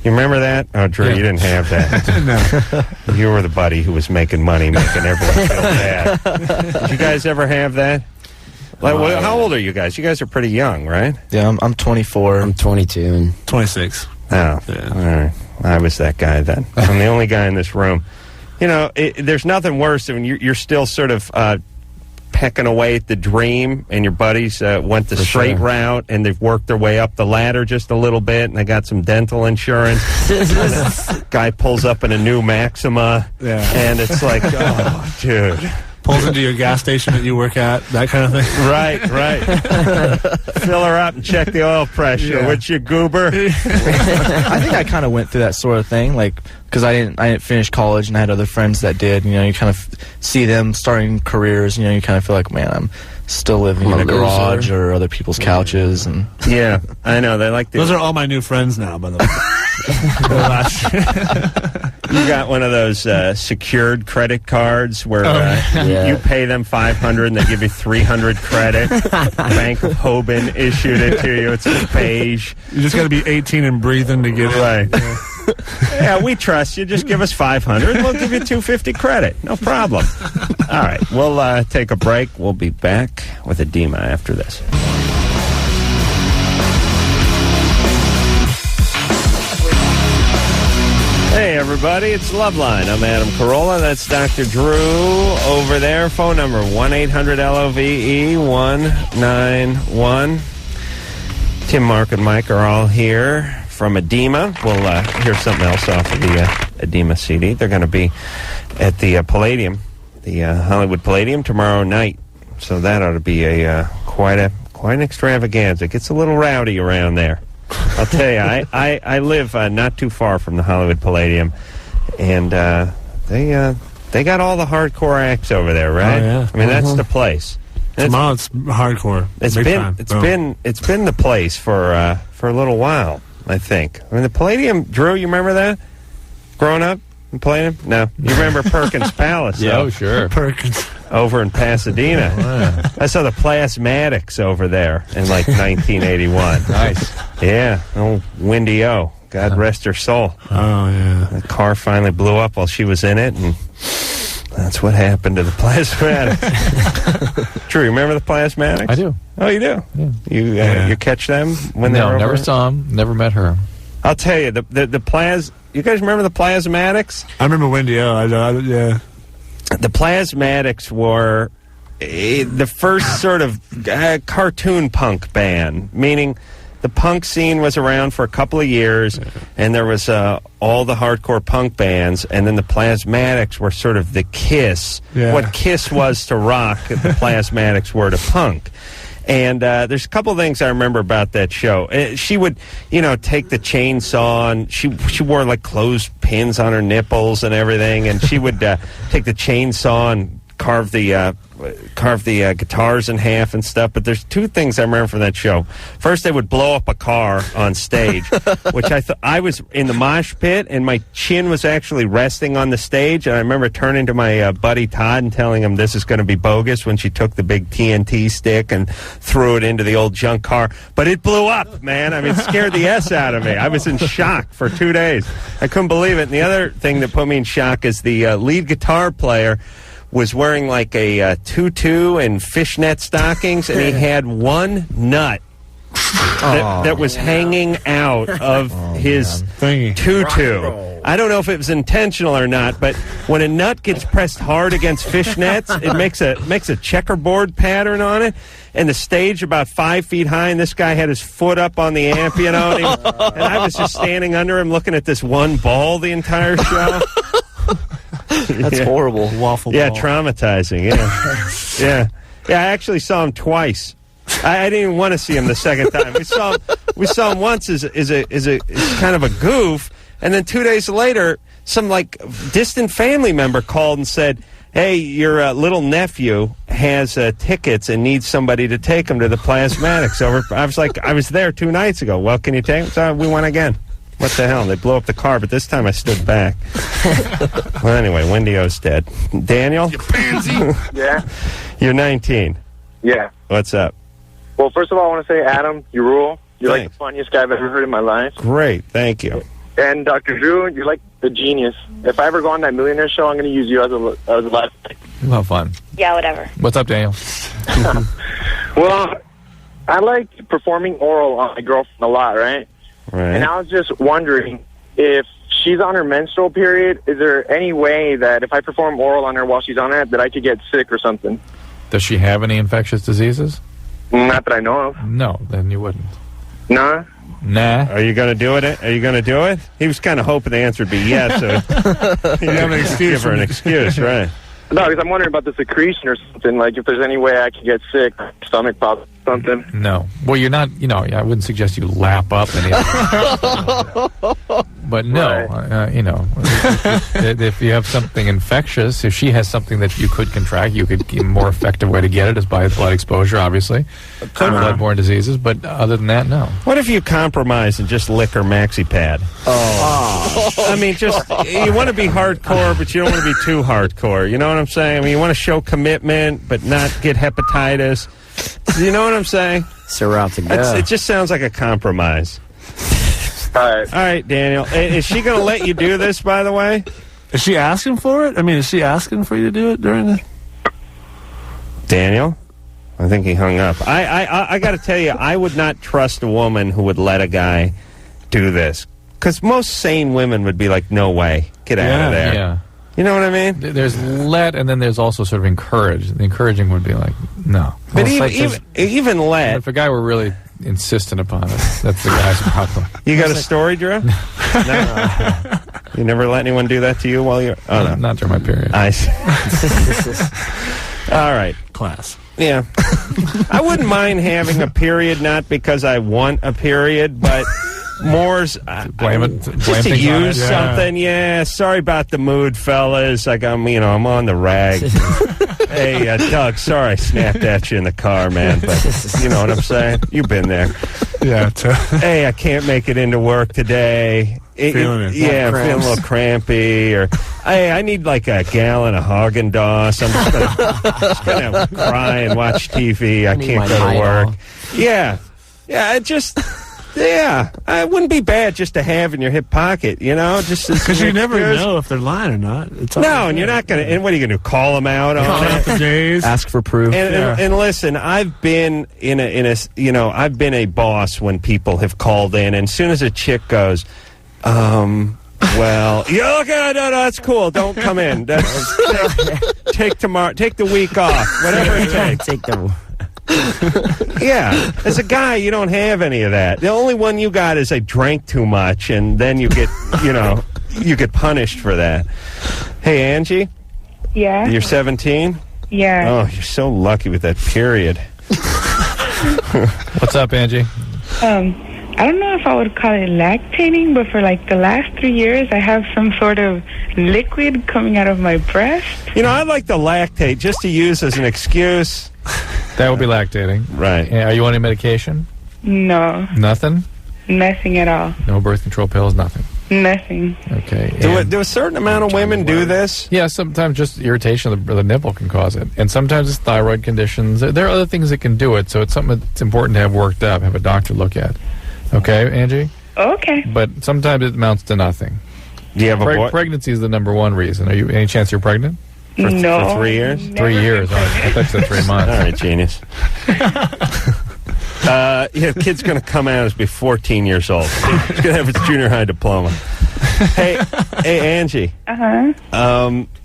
You remember that? Oh, Drew, you didn't have that. No. You were the buddy who was making money, making everyone feel bad. Did you guys ever have that? How old are you guys? You guys are pretty young, right? Yeah, I'm 24. I'm 22 and 26. Oh, yeah. All right. I was that guy then. I'm the only guy in this room. There's nothing worse than when you're still sort of pecking away at the dream, and your buddies went the straight route, and they've worked their way up the ladder just a little bit, and they got some dental insurance. Guy pulls up in a new Maxima, and it's like, oh, dude. Pulls into your gas station that you work at, that kind of thing. Right. Fill her up and check the oil pressure. What's your goober? I think I kind of went through that sort of thing, because I didn't finish college, and I had other friends that did. You kind of see them starting careers. You kind of feel like, man, I'm still living in a garage or other people's couches. And yeah, I know they like those are all my new friends now, by the way. You got one of those secured credit cards where you pay them $500 and they give you $300 credit. Bank of Hoban issued it to you. It's a beige. You just got to be 18 and breathing to get it. Right. Yeah, we trust you. Just give us $500. We'll give you $250 credit. No problem. All right, we'll take a break. We'll be back with Adema after this. Hey, everybody, it's Loveline. I'm Adam Carolla. That's Dr. Drew over there. Phone number 1-800-LOVE-191. Tim, Mark, and Mike are all here from Adema. We'll hear something else off of the Adema CD. They're going to be at the Palladium, the Hollywood Palladium, tomorrow night. So that ought to be a quite an extravaganza. It gets a little rowdy around there. I'll tell you, I live not too far from the Hollywood Palladium, and they got all the hardcore acts over there, right? Oh, yeah. I mean, that's the place. Tomorrow it's hardcore. It's been the place for a little while, I think. I mean, the Palladium, Drew, you remember that? Growing up in Palladium? No. You remember Perkins Palace? Yeah, oh, sure. Perkins. Over in Pasadena. Wow. I saw the Plasmatics over there in like 1981. Nice. Yeah. Oh, Wendy O. God rest her soul. Oh, yeah. The car finally blew up while she was in it, and that's what happened to the Plasmatics. True, you remember the Plasmatics? I do. Oh, you do? Yeah. You catch them when they were over? Never saw them. Never met her. I'll tell you, you guys remember the Plasmatics? I remember Wendy O. Yeah. The Plasmatics were the first sort of cartoon punk band, meaning the punk scene was around for a couple of years, and there was all the hardcore punk bands, and then the Plasmatics were sort of the Kiss. Yeah. What Kiss was to rock, the Plasmatics were to punk. And there's a couple of things I remember about that show. She would, take the chainsaw, and she wore like clothespins on her nipples and everything, and she would take the chainsaw and carve the guitars in half and stuff. But there's two things I remember from that show. First, they would blow up a car on stage, which I thought I was in the mosh pit, and my chin was actually resting on the stage. And I remember turning to my buddy Todd and telling him this is going to be bogus when she took the big TNT stick and threw it into the old junk car. But it blew up, man. I mean, it scared the S out of me. I was in shock for 2 days. I couldn't believe it. And the other thing that put me in shock is the lead guitar player was wearing like a tutu and fishnet stockings, and he had one nut that was hanging out of his tutu. I don't know if it was intentional or not, but when a nut gets pressed hard against fishnets, it makes a checkerboard pattern on it. And the stage about 5 feet high, and this guy had his foot up on the amp, and I was just standing under him looking at this one ball the entire show. That's horrible. Waffle Yeah, ball. traumatizing. Yeah. Yeah, I actually saw him twice. I didn't even want to see him the second time. We saw him once as kind of a goof, and then 2 days later, some like distant family member called and said, "Hey, your little nephew has tickets and needs somebody to take him to the Plasmatics." I was like, I was there 2 nights ago. Well, can you take him? So we went again. What the hell? They blew up the car, but this time I stood back. Well, anyway, Wendy O's dead. Daniel? You pansy. Yeah? You're 19. Yeah. What's up? Well, first of all, I want to say, Adam, you rule. You're like Thanks. the funniest guy I've ever heard in my life. Great. Thank you. And Dr. Drew, you're like the genius. If I ever go on that millionaire show, I'm going to use you as a last thing. Well, fun. Yeah, whatever. What's up, Daniel? Well, I like performing oral on my girlfriend a lot, right? Right. And I was just wondering if she's on her menstrual period, is there any way that if I perform oral on her while she's on it, that I could get sick or something? Does she have any infectious diseases? Not that I know of. No, then you wouldn't. Nah? Nah. Are you going to do it? Are you going to do it? He was kind of hoping the answer would be yes. So You have an excuse. give her an excuse, right? No, because I'm wondering about the secretion or something. Like if there's any way I could get sick, stomach pop, something. No. Well, you're not, I wouldn't suggest you lap up any of it. But no, if you have something infectious, if she has something that you could contract, a more effective way to get it is by blood exposure, obviously. Bloodborne diseases, but other than that, no. What if you compromise and just lick her maxi pad? Oh. I mean, you want to be hardcore, but you don't want to be too hardcore. You know what I'm saying? I mean, you want to show commitment, but not get hepatitis. You know what I'm saying? It's a route to go. It just sounds like a compromise. All right, Daniel. Is she going to let you do this, by the way? Is she asking for it? I mean, is she asking for you to do it during the... Daniel? I think he hung up. I got to tell you, I would not trust a woman who would let a guy do this. Because most sane women would be like, no way. Get out of there. Yeah. You know what I mean? There's let, and then there's also sort of encourage. The encouraging would be like, no. But even let... If a guy were really insistent upon it. That's the guy's problem. You got a story, Drew? No. You never let anyone do that to you while you're... Oh, no. Not during my period. I see. All right. Class. Yeah. I wouldn't mind having a period, not because I want a period, but more's... blame just to use something. Yeah, sorry about the mood, fellas. Like, I'm on the rag. Hey, Doug, sorry I snapped at you in the car, man, but you know what I'm saying? You've been there. Yeah. Hey, I can't make it into work today. Feeling it. Yeah, I'm feeling a little crampy. Or, hey, I need like a gallon of Haagen-Dazs. I'm just gonna cry and watch TV. I can't go to work. Yeah. Yeah, it wouldn't be bad just to have in your hip pocket, just because you never know if they're lying or not. And you're not going to. And what are you going to do? Call them out on the days? Ask for proof. And listen, I've been I've been a boss when people have called in, and as soon as a chick goes, well, yeah, okay, no, that's cool. Don't come in. Take tomorrow. Take the week off. Whatever it takes. Take the. Yeah, as a guy, you don't have any of that. The only one you got is I drank too much, and then you get, you get punished for that. Hey, Angie? Yeah? You're 17? Yeah. Oh, you're so lucky with that period. What's up, Angie? I don't know if I would call it lactating, but for like the last 3 years, I have some sort of liquid coming out of my breast. I like the lactate just to use as an excuse. That would be lactating. Right. Are you on any medication? No. Nothing? Nothing at all. No birth control pills, nothing? Nothing. Okay. Do a certain amount of women do this? Yeah, sometimes just irritation of the nipple can cause it. And sometimes it's thyroid conditions. There are other things that can do it, so it's something that's important to have worked up, have a doctor look at. Okay, Angie? Okay. But sometimes it amounts to nothing. Do you have a boy? Pregnancy is the number one reason. Any chance you're pregnant? No. For 3 years? 3 years. All right. I thought you said 3 months. All right, genius. Kid's going to come out as be 14 years old. He's going to have his junior high diploma. Hey, Angie. Uh-huh.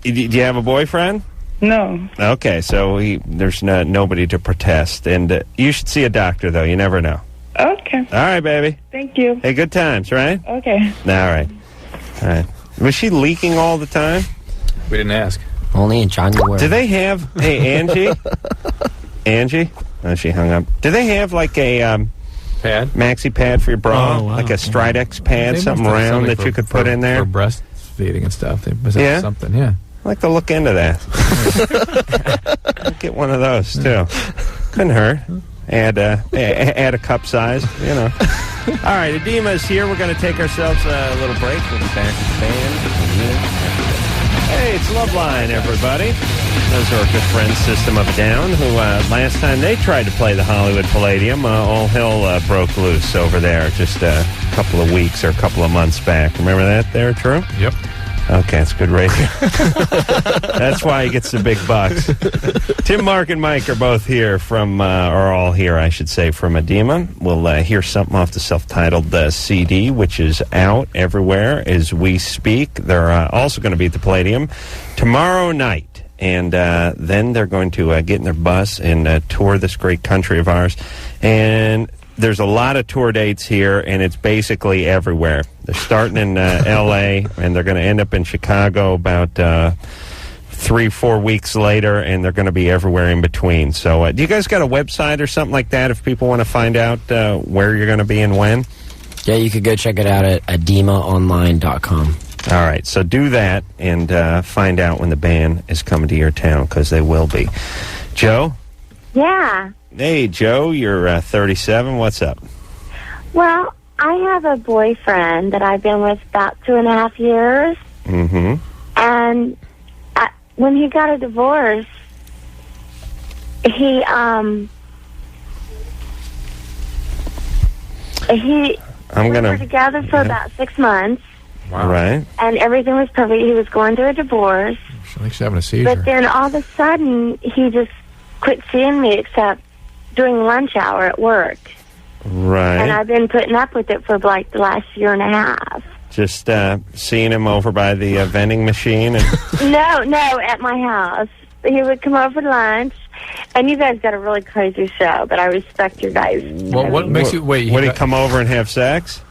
Do you have a boyfriend? No. Okay, so there's nobody to protest. And you should see a doctor, though. You never know. Okay. All right, baby. Thank you. Hey, good times, right? Okay. All right. Was she leaking all the time? We didn't ask. Only in January. Do they have... Hey, Angie? Angie? Oh, she hung up. Do they have like a... pad? Maxi pad for your bra? Oh, wow. Like a Stridex pad, They something must have round something that you could put in there? For breastfeeding and stuff. They must have Yeah? something, yeah. I'd like to look into that. Get one of those, too. Couldn't hurt. Add a cup size, All right, Adema's here. We're going to take ourselves a little break. We'll be back with the band. Hey, it's Loveline, everybody. Those are our good friends, System of a Down, who last time they tried to play the Hollywood Palladium, all hell broke loose over there just a couple of weeks or a couple of months back. Remember that there, True? Yep. Okay, it's good radio. That's why he gets the big bucks. Tim, Mark, and Mike are both here are all here, I should say, from Adema. We'll hear something off the self-titled CD, which is out everywhere as we speak. They're also going to be at the Palladium tomorrow night. And then they're going to get in their bus and tour this great country of ours. And there's a lot of tour dates here, and it's basically everywhere. They're starting in L.A., and they're going to end up in Chicago about 3-4 weeks later, and they're going to be everywhere in between. So do you guys got a website or something like that if people want to find out where you're going to be and when? Yeah, you could go check it out at ademaonline.com. All right, so do that and find out when the band is coming to your town, because they will be. Joe? Yeah. Hey, Joe, you're 37. What's up? Well, I have a boyfriend that I've been with about 2.5 years. Mm-hmm. And when he got a divorce, we were together for about 6 months. Wow. Right. And everything was perfect. He was going through a divorce. I think she's having a seizure. But then all of a sudden, he just quit seeing me except during lunch hour at work. Right. And I've been putting up with it for like the last 1.5 years. Just seeing him over by the vending machine? And No, at my house. he would come over to lunch, and you guys got a really crazy show, but I respect your guys. What makes you wait? Would he come over and have sex?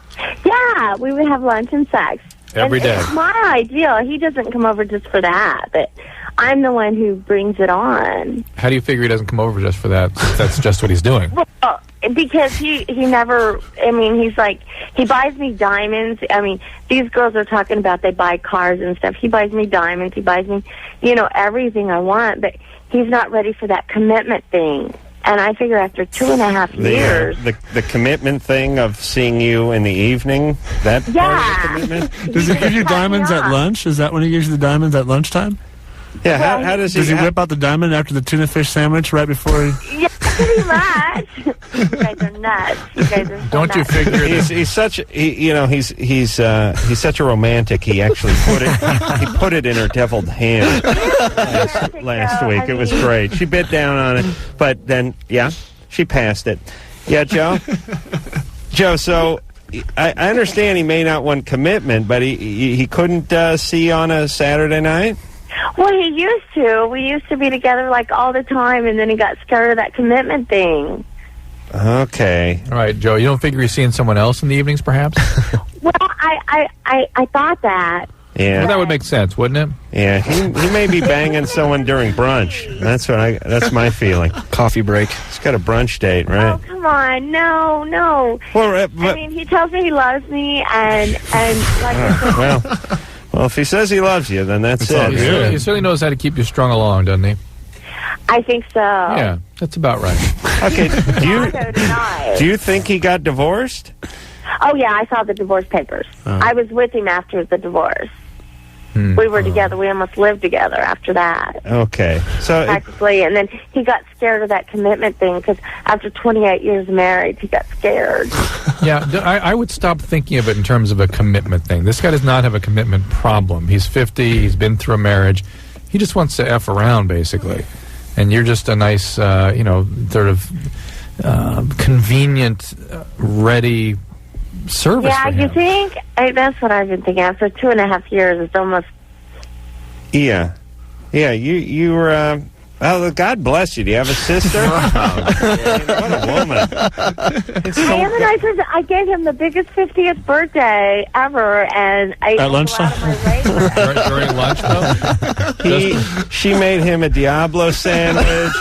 Yeah, we would have lunch and sex. Every day. It's my ideal. He doesn't come over just for that, but I'm the one who brings it on. How do you figure he doesn't come over just for that? Since that's just what he's doing. Well, because he never, I mean, he's like, he buys me diamonds. I mean, these girls are talking about they buy cars and stuff. He buys me diamonds. He buys me, everything I want, but he's not ready for that commitment thing. And I figure after 2.5 years... The commitment thing of seeing you in the evening, that part of the commitment? Does he give you diamonds at lunch? Is that when he gives you the diamonds at lunchtime? Yeah, how does he... Does he whip out the diamond after the tuna fish sandwich right before he... Yeah, pretty much. You guys are nuts. You guys are so Don't you nuts. figure he's such he's such a romantic. He actually he put it in her deviled hand last week. It was great. She bit down on it, but then she passed it. Yeah, Joe. So I understand he may not want commitment, but he couldn't see you on a Saturday night. Well, he used to. We used to be together like all the time, and then he got scared of that commitment thing. Okay. All right, Joe. You don't figure he's seeing someone else in the evenings, perhaps? Well, I thought that. Yeah. Well, that would make sense, wouldn't it? Yeah. He may be banging someone during brunch. That's my feeling. Coffee break. He's got a brunch date, right? Oh, come on. No. Well, I mean, he tells me he loves me, and like... Well, if he says he loves you, then that's it. He certainly knows how to keep you strung along, doesn't he? I think so. Yeah, that's about right. Okay, do you think he got divorced? Oh, yeah, I saw the divorce papers. I was with him after the divorce. We were together. We almost lived together after that. Okay. So practically. And then he got scared of that commitment thing because after 28 years married, he got scared. Yeah, I would stop thinking of it in terms of a commitment thing. This guy does not have a commitment problem. He's 50. He's been through a marriage. He just wants to F around, basically. And you're just a nice, sort of convenient, ready service Yeah, for him. you think? That's what I've been thinking. After 2.5 years, it's almost... Yeah, you were... oh, God bless you. Do you have a sister? What a woman. I am a nice person. I gave him the biggest 50th birthday ever, and I... At lunchtime? During lunch, though? She made him a Diablo sandwich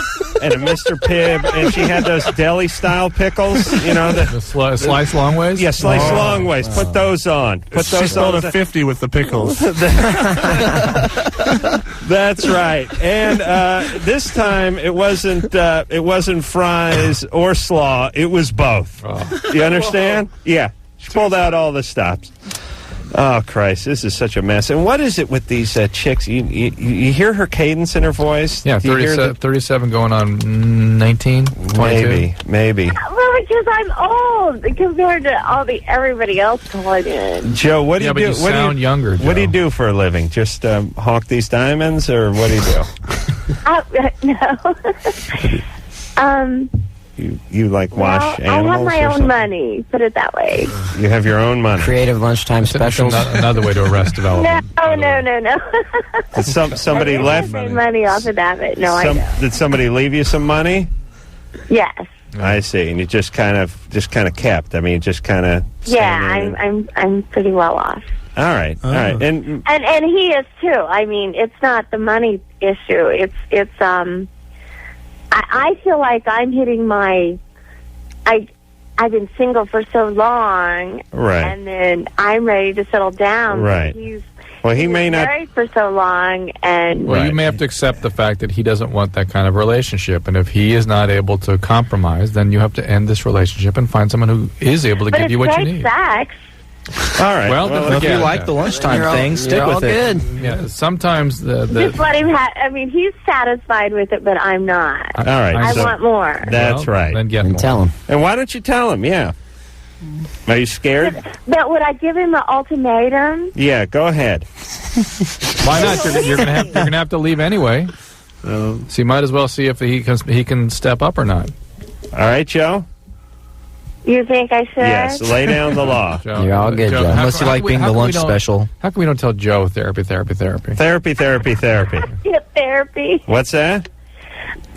and a Mr. Pibb, and she had those deli-style pickles, the slice long ways? Yeah, slice long ways. Put those on. She spelled a 50 with the pickles. That's right. And this time it wasn't fries or slaw. It was both. You understand? Yeah. She pulled out all the stops. Oh, Christ, this is such a mess. And what is it with these chicks? You hear her cadence in her voice? Yeah, 37 going on 19, 22. Maybe. Well, because I'm old compared to everybody else calling in. Joe, what do you do? You sound younger, Joe. What do you do for a living? Just hawk these diamonds, or what do you do? No. You like wash animals? I have my or own something? money, put it that way. You have your own money. Creative lunchtime specials. Another way to arrest development. No. Did somebody left money off of that, but no, I don't. Did somebody leave you some money? Yes. I see, and you just kind of kept. I mean, just kind of. Yeah, I'm pretty well off. All right, and he is too. I mean, it's not the money issue. It's I feel like I'm hitting my. I've been single for so long, right? And then I'm ready to settle down. Right. He may not married for so long, and you may have to accept the fact that he doesn't want that kind of relationship, and if he is not able to compromise, then you have to end this relationship and find someone who is able to give you what you need. Sex. All right. Well, if you like the lunchtime thing, stick with it. Yeah, sometimes just let him have. I mean, he's satisfied with it, but I'm not. All right. I want more. That's right. Then tell him. And why don't you tell him? Yeah. Are you scared? But would I give him an ultimatum? Yeah. Go ahead. Why not? You're gonna have to leave anyway. So you might as well see if he can step up or not. All right, Joe. You think I should? Yes, lay down the law. You're all good, Joe. Unless you like being the lunch special. How come we don't tell Joe therapy? Therapy. Get therapy. What's that?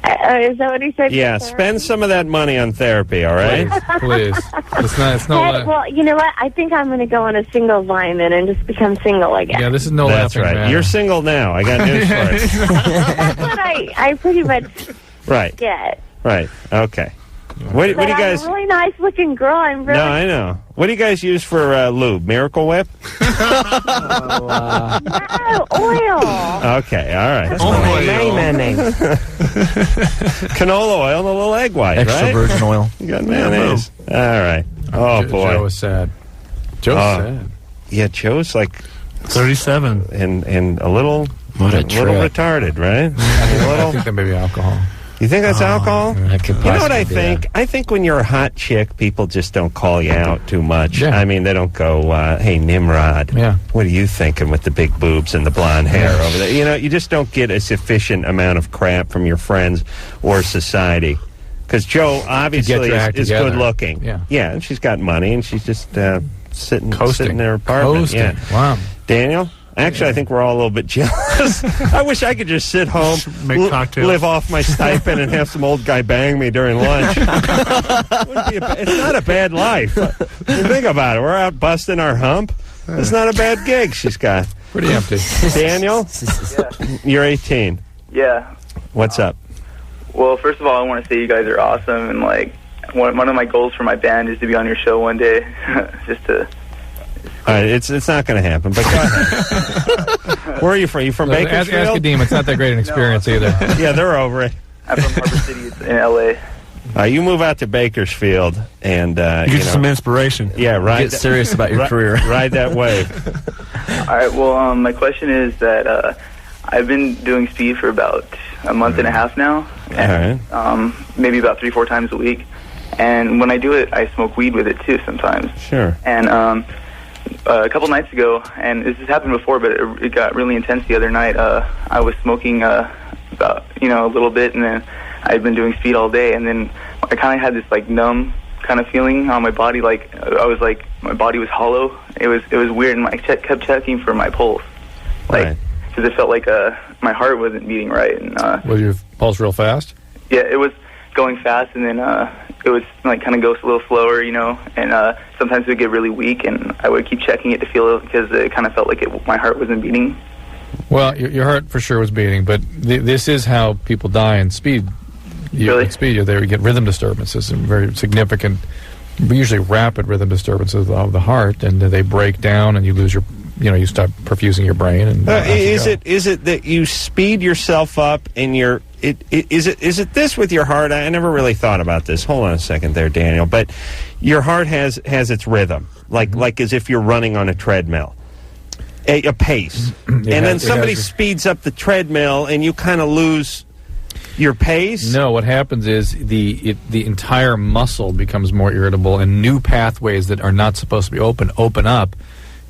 Is that what he said? Yeah, spend some of that money on therapy, all right? Please. It's no Well, you know what? I think I'm going to go on a singles line then and just become single again. Yeah, this is no That's laughing right. matter. You're single now. I got news for you. That's what I pretty much Right. get. Right. Okay. What do you guys... I'm a really nice-looking girl. I'm really... No, I know. What do you guys use for lube? Miracle Whip? No, oil. Okay, all right. Mayonnaise. Canola oil and a little egg white, Extra right? virgin oil. You got mayonnaise. All right. Oh, boy. Joe is sad. Joe's sad. Yeah, Joe's like 37 and a little retarded, right? I think that may be alcohol. You think that's alcohol? That could You know what I possibly be think? that. I think when you're a hot chick, people just don't call you out too much. Yeah. I mean, they don't go, hey, Nimrod, Yeah. what are you thinking with the big boobs and the blonde hair over there? You know, you just don't get a sufficient amount of crap from your friends or society. Because Joe obviously your act is together. good looking. Yeah. And she's got money, and she's just sitting in her apartment. Coasting. Yeah. Wow. Daniel? Actually, I think we're all a little bit jealous. I wish I could just sit home, Make cocktails. live off my stipend, and have some old guy bang me during lunch. It's not a bad life. Think about it. We're out busting our hump. It's not a bad gig she's got. Pretty empty. Daniel, you're 18. Yeah. What's up? Well, first of all, I want to say you guys are awesome, and like one of my goals for my band is to be on your show one day, just to. All right, it's not going to happen, but go ahead. Where are you from? You from Bakersfield? Ask Adema. It's not that great an experience either. Yeah, they're over it. I'm from Harbor City. It's in L.A. You move out to Bakersfield and you get some inspiration. Yeah, right. Get serious about your career. Ride that wave. All right. Well, my question is that I've been doing speed for about a month and a half now, and maybe about 3-4 times a week. And when I do it, I smoke weed with it too sometimes. Sure. And a couple nights ago, and this has happened before, but it got really intense the other night. I was smoking about a little bit, and then I'd been doing speed all day, and then I kind of had this like numb kind of feeling on my body, like I was like my body was hollow. It was weird, and I kept checking for my pulse, like because it felt like my heart wasn't beating right. And was your pulse real fast? Yeah, it was going fast, and then it was like kind of go a little slower, and sometimes it would get really weak, and I would keep checking it to feel it because it kind of felt like my heart wasn't beating. Well, your heart for sure was beating, but this is how people die in speed. Really? In speed, they get rhythm disturbances, and very significant, usually rapid rhythm disturbances of the heart, and they break down, and you lose you stop perfusing your brain. And is it that you speed yourself up and is it this with your heart? I never really thought about this. Hold on a second there, Daniel. But your heart has its rhythm, like as if you're running on a treadmill, a pace, and then somebody speeds up the treadmill, and you kind of lose your pace. No, what happens is the entire muscle becomes more irritable, and new pathways that are not supposed to be open up.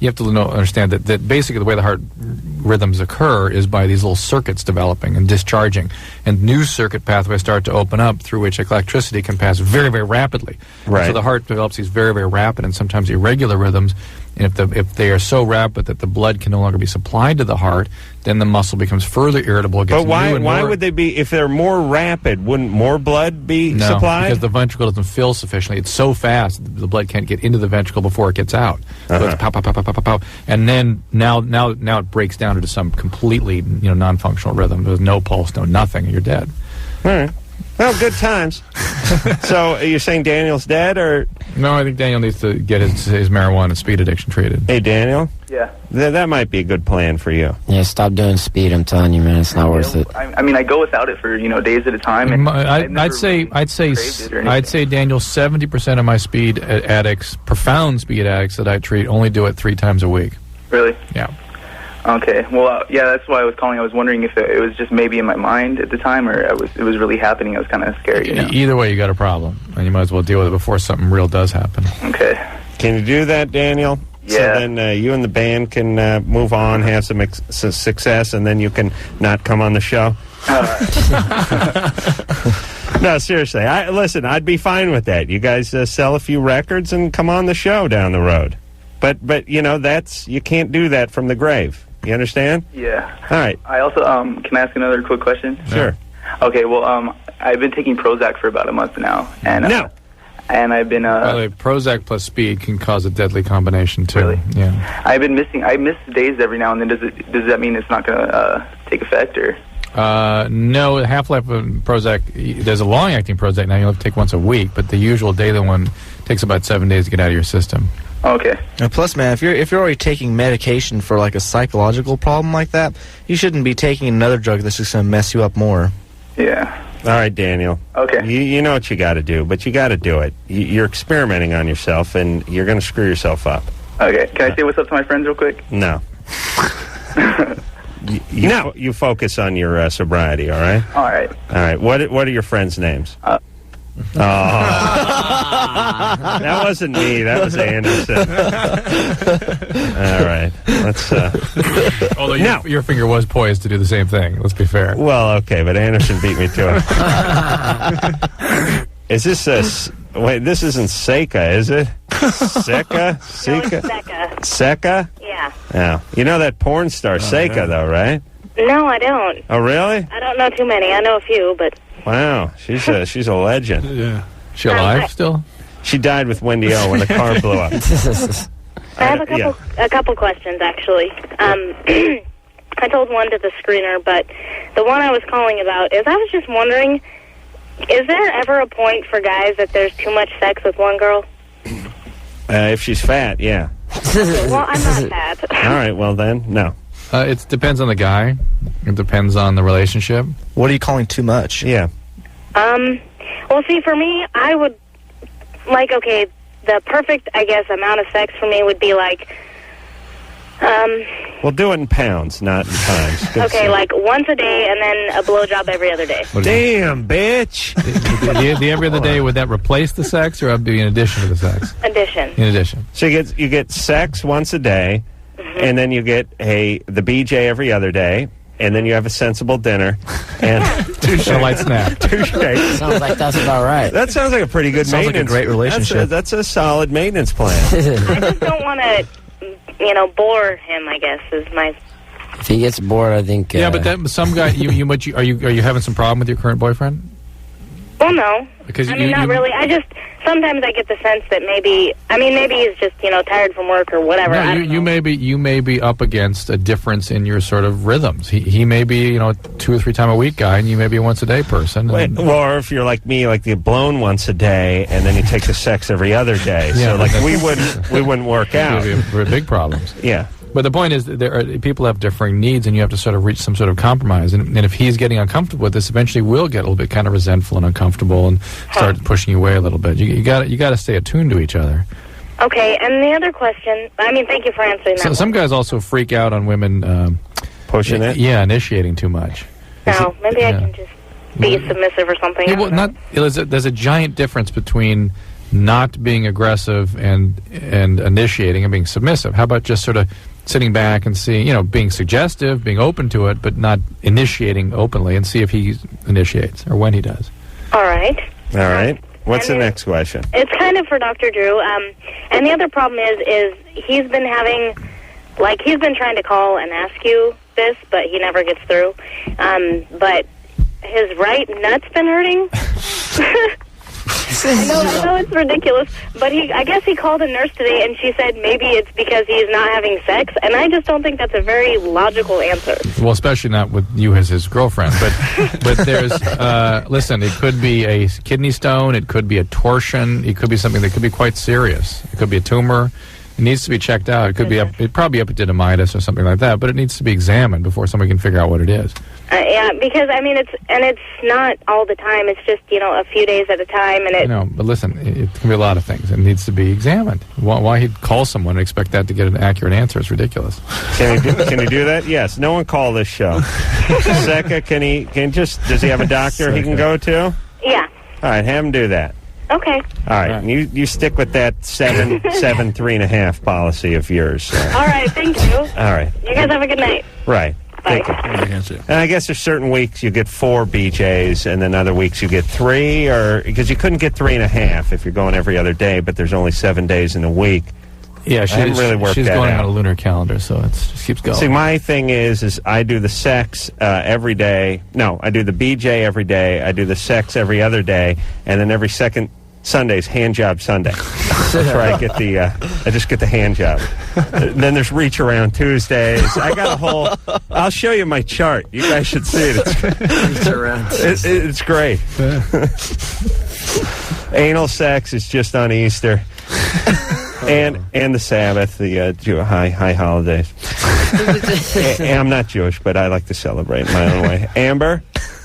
You have to understand that basically the way the heart rhythms occur is by these little circuits developing and discharging, and new circuit pathways start to open up through which electricity can pass very, very rapidly. Right. So the heart develops these very, very rapid and sometimes irregular rhythms, and if they are so rapid that the blood can no longer be supplied to the heart, then the muscle becomes further irritable. It gets But why more, would they be, if they're more rapid, wouldn't more blood be supplied? Because the ventricle doesn't fill sufficiently. It's so fast, the blood can't get into the ventricle before it gets out. So it's pow, pow, pow, pow, pow, pow, pow. And then now it breaks down into some completely non-functional rhythm. There's no pulse, no nothing, and you're dead. All right. Well, good times. So, are you saying Daniel's dead, or? No, I think Daniel needs to get his marijuana and speed addiction treated. Hey, Daniel? Yeah. That might be a good plan for you. Yeah, stop doing speed. I'm telling you, man, it's not worth it. I mean, I go without it for days at a time. And I'd say Daniel, 70% of my speed addicts, profound speed addicts that I treat, only do it 3 times a week. Really? Yeah. Okay. Well, yeah, that's why I was calling. I was wondering if it was just maybe in my mind at the time, or it was really happening. I was kind of scared. Either way, you got a problem, and you might as well deal with it before something real does happen. Okay. Can you do that, Daniel? Yeah. So then you and the band can move on, have some success, and then you can not come on the show. No, seriously. Listen, I'd be fine with that. You guys sell a few records and come on the show down the road. But you know, you can't do that from the grave. You understand? Yeah. All right. I also, can I ask another quick question? Sure. Okay, well, I've been taking Prozac for about a month now. And, and I've been... By the way, Prozac plus speed can cause a deadly combination, too. Really? Yeah. I miss days every now and then. Does that mean it's not going to take effect, or...? No, the half-life of Prozac, there's a long-acting Prozac now, you have to take once a week, but the usual daily one takes about 7 days to get out of your system. Okay. And plus, man, if you're already taking medication for like a psychological problem like that, you shouldn't be taking another drug that's just going to mess you up more. Yeah. All right, Daniel. Okay. You know what you got to do, but you got to do it. You're experimenting on yourself, and you're going to screw yourself up. Okay. Can I say what's up to my friends real quick? No. You focus on your sobriety, all right? All right. All right. What are your friends' names? That wasn't me. That was Anderson. All right. Let's. Although your finger was poised to do the same thing. Let's be fair. Well, okay, but Anderson beat me to it. Is this wait? This isn't Seca, is it? Seca? Seca? Seca? Yeah. Yeah. You know that porn star Seca, though, right? No, I don't. Oh, really? I don't know too many. I know a few, but... Wow, she's a legend. Yeah. She alive still? She died with Wendy O when the car blew up. I have a couple questions, actually. I told one to the screener, but the one I was calling about is I was just wondering, is there ever a point for guys that there's too much sex with one girl? If she's fat, yeah. Well, I'm not fat. All right, well then, no. It depends on the guy. It depends on the relationship. What are you calling too much? Yeah. Well, see, for me, I would, okay, the perfect, I guess, amount of sex for me would be Well, do it in pounds, not in times. okay, once a day and then a blowjob every other day. Damn, bitch. The every other day, would that replace the sex or be in addition to the sex? Addition. In addition. So you get sex once a day, and then you get the BJ every other day, and then you have a sensible dinner, and a light snack. Sounds like that's about right. That sounds like a pretty good Sounds maintenance. like a great relationship. That's a solid maintenance plan. I just don't want to, bore him, I guess, is my... If he gets bored, I think... Yeah, but then some guy... Are you having some problem with your current boyfriend? Well, no. Because not really. I just... Sometimes I get the sense that maybe he's just, tired from work or whatever. No, you may be up against a difference in your sort of rhythms. He may be, 2 or 3 times a week guy, and you may be a once a day person. Or if you're like me, you get blown once a day, and then you take the sex every other day. Yeah, so we wouldn't work out. Very big problems. Yeah. But the point is, people have differing needs, and you have to sort of reach some sort of compromise. And if he's getting uncomfortable with this, eventually we'll get a little bit kind of resentful and uncomfortable, and start pushing you away a little bit. You got to stay attuned to each other. Okay, and the other question. Thank you for answering that. Some guys also freak out on women pushing it. Yeah, initiating too much. No, maybe I can just be submissive or something. Yeah, well, there's a giant difference between not being aggressive and initiating and being submissive. How about just sort of sitting back and seeing, being suggestive, being open to it, but not initiating openly, and see if he initiates or when he does. All right. All right. What's the next question? It's kind of for Dr. Drew. And the other problem is he's been having, he's been trying to call and ask you this, but he never gets through. But his right nut's been hurting. I know it's ridiculous, but I guess he called a nurse today, and she said maybe it's because he's not having sex, and I just don't think that's a very logical answer. Well, especially not with you as his girlfriend, but there's, listen, it could be a kidney stone, it could be a torsion, it could be something that could be quite serious. It could be a tumor. It needs to be checked out. It could be probably epididymitis or something like that, but it needs to be examined before somebody can figure out what it is. Yeah, because it's not all the time. It's just a few days at a time, and but listen, it can be a lot of things. It needs to be examined. Why he'd call someone and expect that to get an accurate answer is ridiculous. Can he do that? Yes. No one call this show. Seca, does he have a doctor he can go to? Yeah. All right, have him do that. Okay. All right. And you stick with that 7, 3.5 policy of yours. All right. Thank you. All right. You guys have a good night. Right. Take it. And I guess there's certain weeks you get 4 BJs, and then other weeks you get 3, or because you couldn't get 3.5 if you're going every other day, but there's only 7 days in a week. Yeah, she's going on a lunar calendar, so it just keeps going. See, my thing is I do the sex every day. No, I do the BJ every day. I do the sex every other day, and then every second Sunday's hand job Sunday. That's where I get I just get the hand job. Then there's reach around Tuesdays. I got a whole. I'll show you my chart. You guys should see it. Reach around. It's great. Anal sex is just on Easter. And the Sabbath, the high holidays. And I'm not Jewish, but I like to celebrate in my own way. Amber?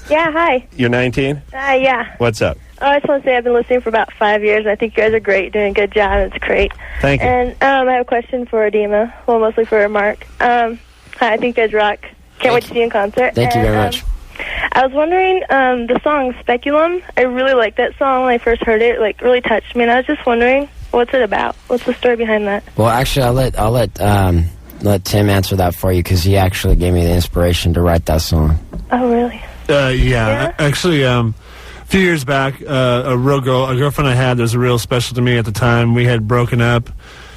Yeah, hi. You're 19? Yeah. What's up? Oh, I just want to say I've been listening for about 5 years. I think you guys are great, doing a good job. It's great. Thank you. And I have a question for Adema, well, mostly for Mark. Hi, I think you guys rock. Can't wait to see you in concert. Thank you very much. I was wondering, the song Speculum, I really liked that song when I first heard it. It, like, really touched me, and I was just wondering, what's it about? What's the story behind that? Well, actually, I'll let Tim answer that for you because he actually gave me the inspiration to write that song. Oh, really? Yeah. Actually, a few years back, a girlfriend I had that was real special to me at the time, we had broken up,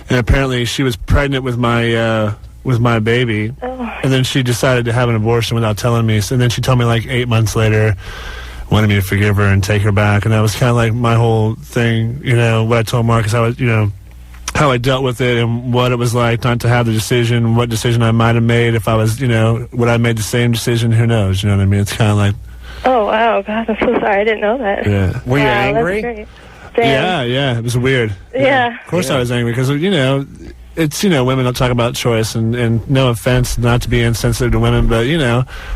and apparently she was pregnant with my baby, and then she decided to have an abortion without telling me, and then she told me like 8 months later, wanted me to forgive her and take her back, and that was kind of like my whole thing, what I told Marcus, how I dealt with it and what it was like not to have the decision, what decision I might have made if I was, would I made the same decision, who knows, you know what I mean? It's kind of like... Oh, wow, God, I'm so sorry, I didn't know that. Yeah. Were you angry? That's great. Damn. Yeah, it was weird. Yeah. Of course I was angry because, it's, women don't talk about choice, and no offense, not to be insensitive to women, but,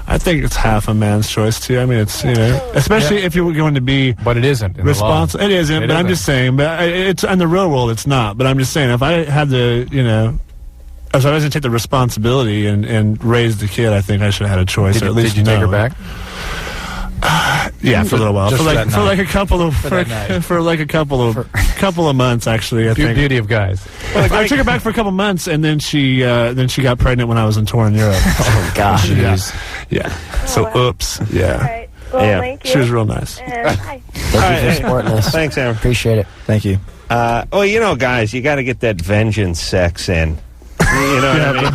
I think it's half a man's choice, too. I mean, it's, especially if you're going to be... But it isn't. Responsible. It isn't, but I'm just saying, but it's in the real world, it's not. But I'm just saying, if I had to, if I was going to take the responsibility and raise the kid, I think I should have had a choice. Or at least did you take her back? Yeah, for a little while. Just For like a couple of months, actually. I think. Beauty of guys. I took her back for a couple months, and then she got pregnant when I was on tour in Europe. Oh gosh. Yeah. So oops. Yeah. All right. Well, thank you. She was real nice. Hi. Thank you for supporting us. Thanks, Amber. Appreciate it. Thank you. Guys, you got to get that vengeance sex in. You know what I mean?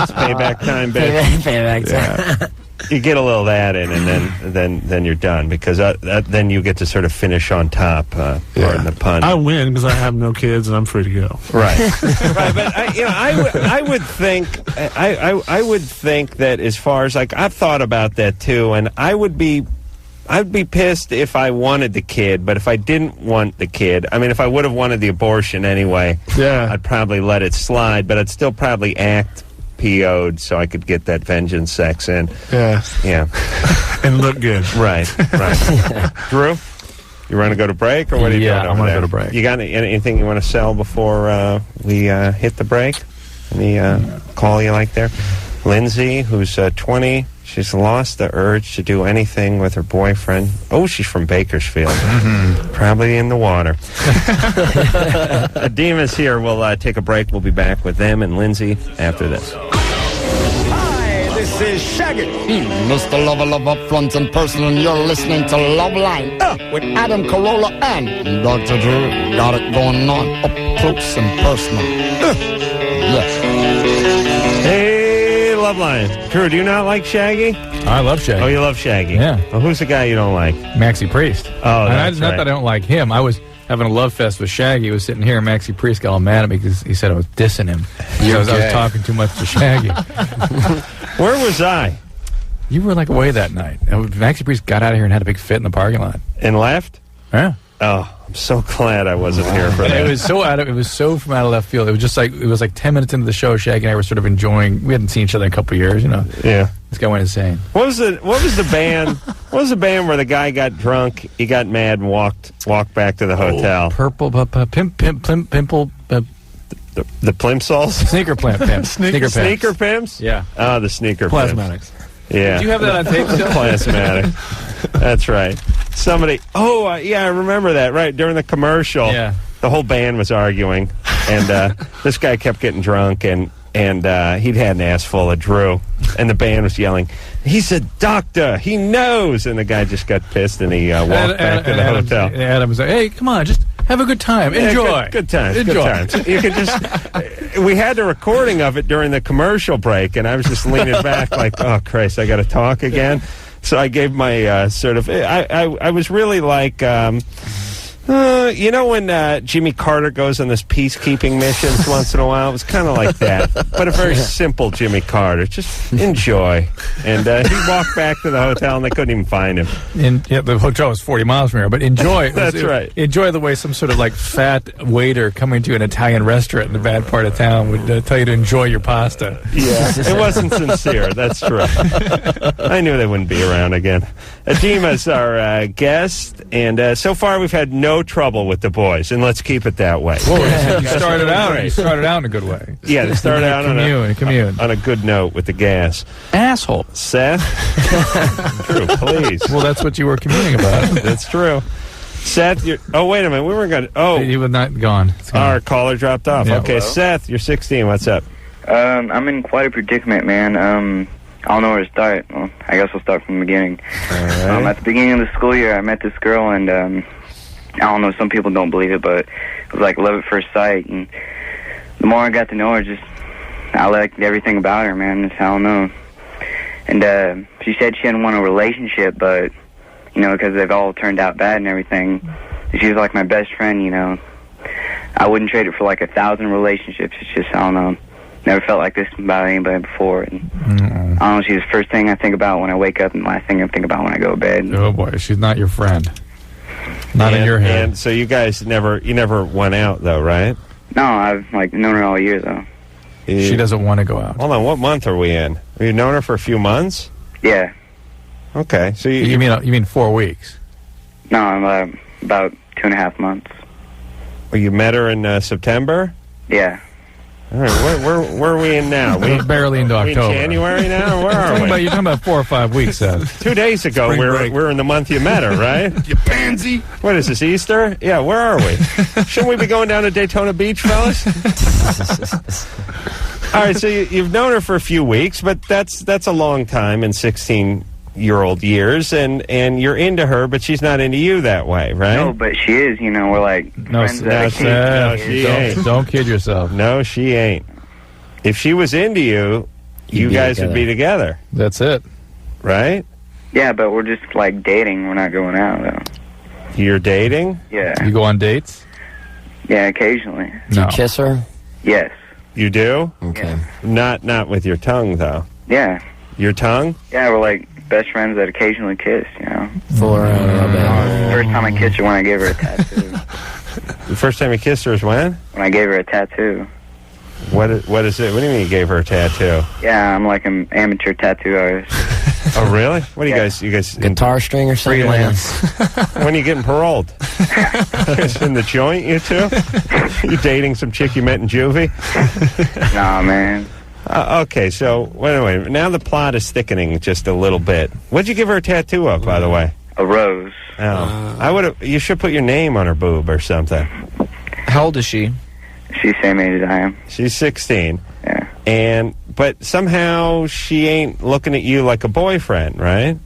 It's payback time, baby. Payback time. You get a little of that in, and then you're done because then you get to sort of finish on top. Pardon the pun. I win because I have no kids and I'm free to go. Right, right. But I would think I would think that as far as like I've thought about that too, and I'd be pissed if I wanted the kid, but if I didn't want the kid, I mean, if I would have wanted the abortion anyway, I'd probably let it slide, but I'd still probably act PO'd so I could get that vengeance sex in. Yeah. And look good. Right. Drew, you want to go to break, or what are you doing over I'm going to there? go to break. You got anything you want to sell before we hit the break? Any call you like there? Lindsay, who's 20, she's lost the urge to do anything with her boyfriend. Oh, she's from Bakersfield. Probably in the water. Adema's here. We'll take a break. We'll be back with them and Lindsay after this. Hi, this is Shaggy. Mr. Lover up front and personal, and you're listening to Loveline with Adam Carolla and Dr. Drew. Got it going on up close and personal. Yes. Hey, Loveline. Drew, do you not like Shaggy? I love Shaggy. Oh, you love Shaggy? Yeah. Well, who's the guy you don't like? Maxie Priest. Oh, and that's not right. that I don't like him. I was having a love fest with Shaggy. He was sitting here, and Maxie Priest got all mad at me because he said I was dissing him. Because I was talking too much to Shaggy. Where was I? You were like away that night. Maxie Priest got out of here and had a big fit in the parking lot. And left? Yeah. Oh, I'm so glad I wasn't here for that. It was so from out of left field. It was like 10 minutes into the show, Shaggy and I were sort of enjoying. We hadn't seen each other in a couple of years, Yeah. This guy went insane. What was the band? What was the band where the guy got drunk, he got mad, and walked back to the hotel? Pimple. The Plimsolls? Sneaker Pimps. Sneaker Pimps? Yeah. Oh, the Sneaker Plasmatics. Pimps. Yeah. Did you have that on tape still? Plasmatic. That's right. Somebody. Oh, I remember that. Right during the commercial. Yeah. The whole band was arguing, and this guy kept getting drunk, and and he'd had an ass full of Drew, and the band was yelling, "He's a doctor, he knows," and the guy just got pissed, and he walked back to the hotel. Adam was like, "Hey, come on, just have a good time, enjoy." Yeah, good times, enjoy. good times. You could just. We had the recording of it during the commercial break, and I was just leaning back like, "Oh Christ, I got to talk again." So I gave my sort of. I was really like. You know when Jimmy Carter goes on this peacekeeping missions once in a while? It was kind of like that, but a very simple Jimmy Carter. Just enjoy. And he walked back to the hotel, and they couldn't even find him. The hotel was 40 miles from here, but enjoy. That's right. Enjoy the way some sort of like fat waiter coming to an Italian restaurant in the bad part of town would tell you to enjoy your pasta. Yeah, it wasn't sincere. That's true. I knew they wouldn't be around again. Adema's our guest, and so far we've had no trouble with the boys, and let's keep it that way. Well, you started out in a good way. Yeah, they started out on a good note with the gas. Asshole. Seth? Drew, please. Well, that's what you were communing about. That's true. Seth, oh, wait a minute. We were going to... Oh. He was not gone. Our caller dropped off. Yeah. Okay, Hello? Seth, you're 16. What's up? I'm in quite a predicament, man. I don't know where to start. Well, I guess I'll start from the beginning. All right. At the beginning of the school year, I met this girl, and I don't know, some people don't believe it, but it was like love at first sight. And the more I got to know her, I liked everything about her, man. I don't know. And she said she didn't want a relationship, but, because they've all turned out bad and everything. She was like my best friend, I wouldn't trade it for like 1,000 relationships. It's just, I don't know. Never felt like this about anybody before. And I don't know, she's the first thing I think about when I wake up and the last thing I think about when I go to bed. Oh, boy, she's not your friend. Not in your head. And so you guys never went out, though, right? No, I've known her all year, though. She doesn't want to go out. Hold on, what month are we in? Have you known her for a few months? Yeah. Okay, so you mean 4 weeks? No, I'm about 2.5 months. Well, you met her in September? Yeah. All right, where are we in now? We're barely into Are we in October. January now? Where are we? You're talking about 4 or 5 weeks, Seth. 2 days ago, we're in the month you met her, right? You pansy. What is this, Easter? Yeah, where are we? Shouldn't we be going down to Daytona Beach, fellas? All right, so you've known her for a few weeks, but that's a long time in 16-year-old years, and you're into her, but she's not into you that way, right? No, but she is, we're like friends she ain't. Don't kid yourself. No, she ain't. If she was into you, you guys would be together. That's it. Right? Yeah, but we're just like dating. We're not going out, though. You're dating? Yeah. You go on dates? Yeah, occasionally. Do you kiss her? Yes. You do? Okay. Not with your tongue, though. Yeah. Your tongue? Yeah, we're like best friends that occasionally kiss, For a little bit. First time I kissed her when I gave her a tattoo. The first time you kissed her is when? When I gave her a tattoo. What is it? What do you mean you gave her a tattoo? Yeah, I'm like an amateur tattoo artist. Oh, really? What do you guys guitar string or something? Freelance. When are you getting paroled? In the joint, you two? You dating some chick you met in juvie? Nah, man. Okay, so anyway, now the plot is thickening just a little bit. What'd you give her a tattoo of, by the way? A rose. Oh, you should put your name on her boob or something. How old is she? She's same age as I am. She's 16. Yeah. But somehow she ain't looking at you like a boyfriend, right?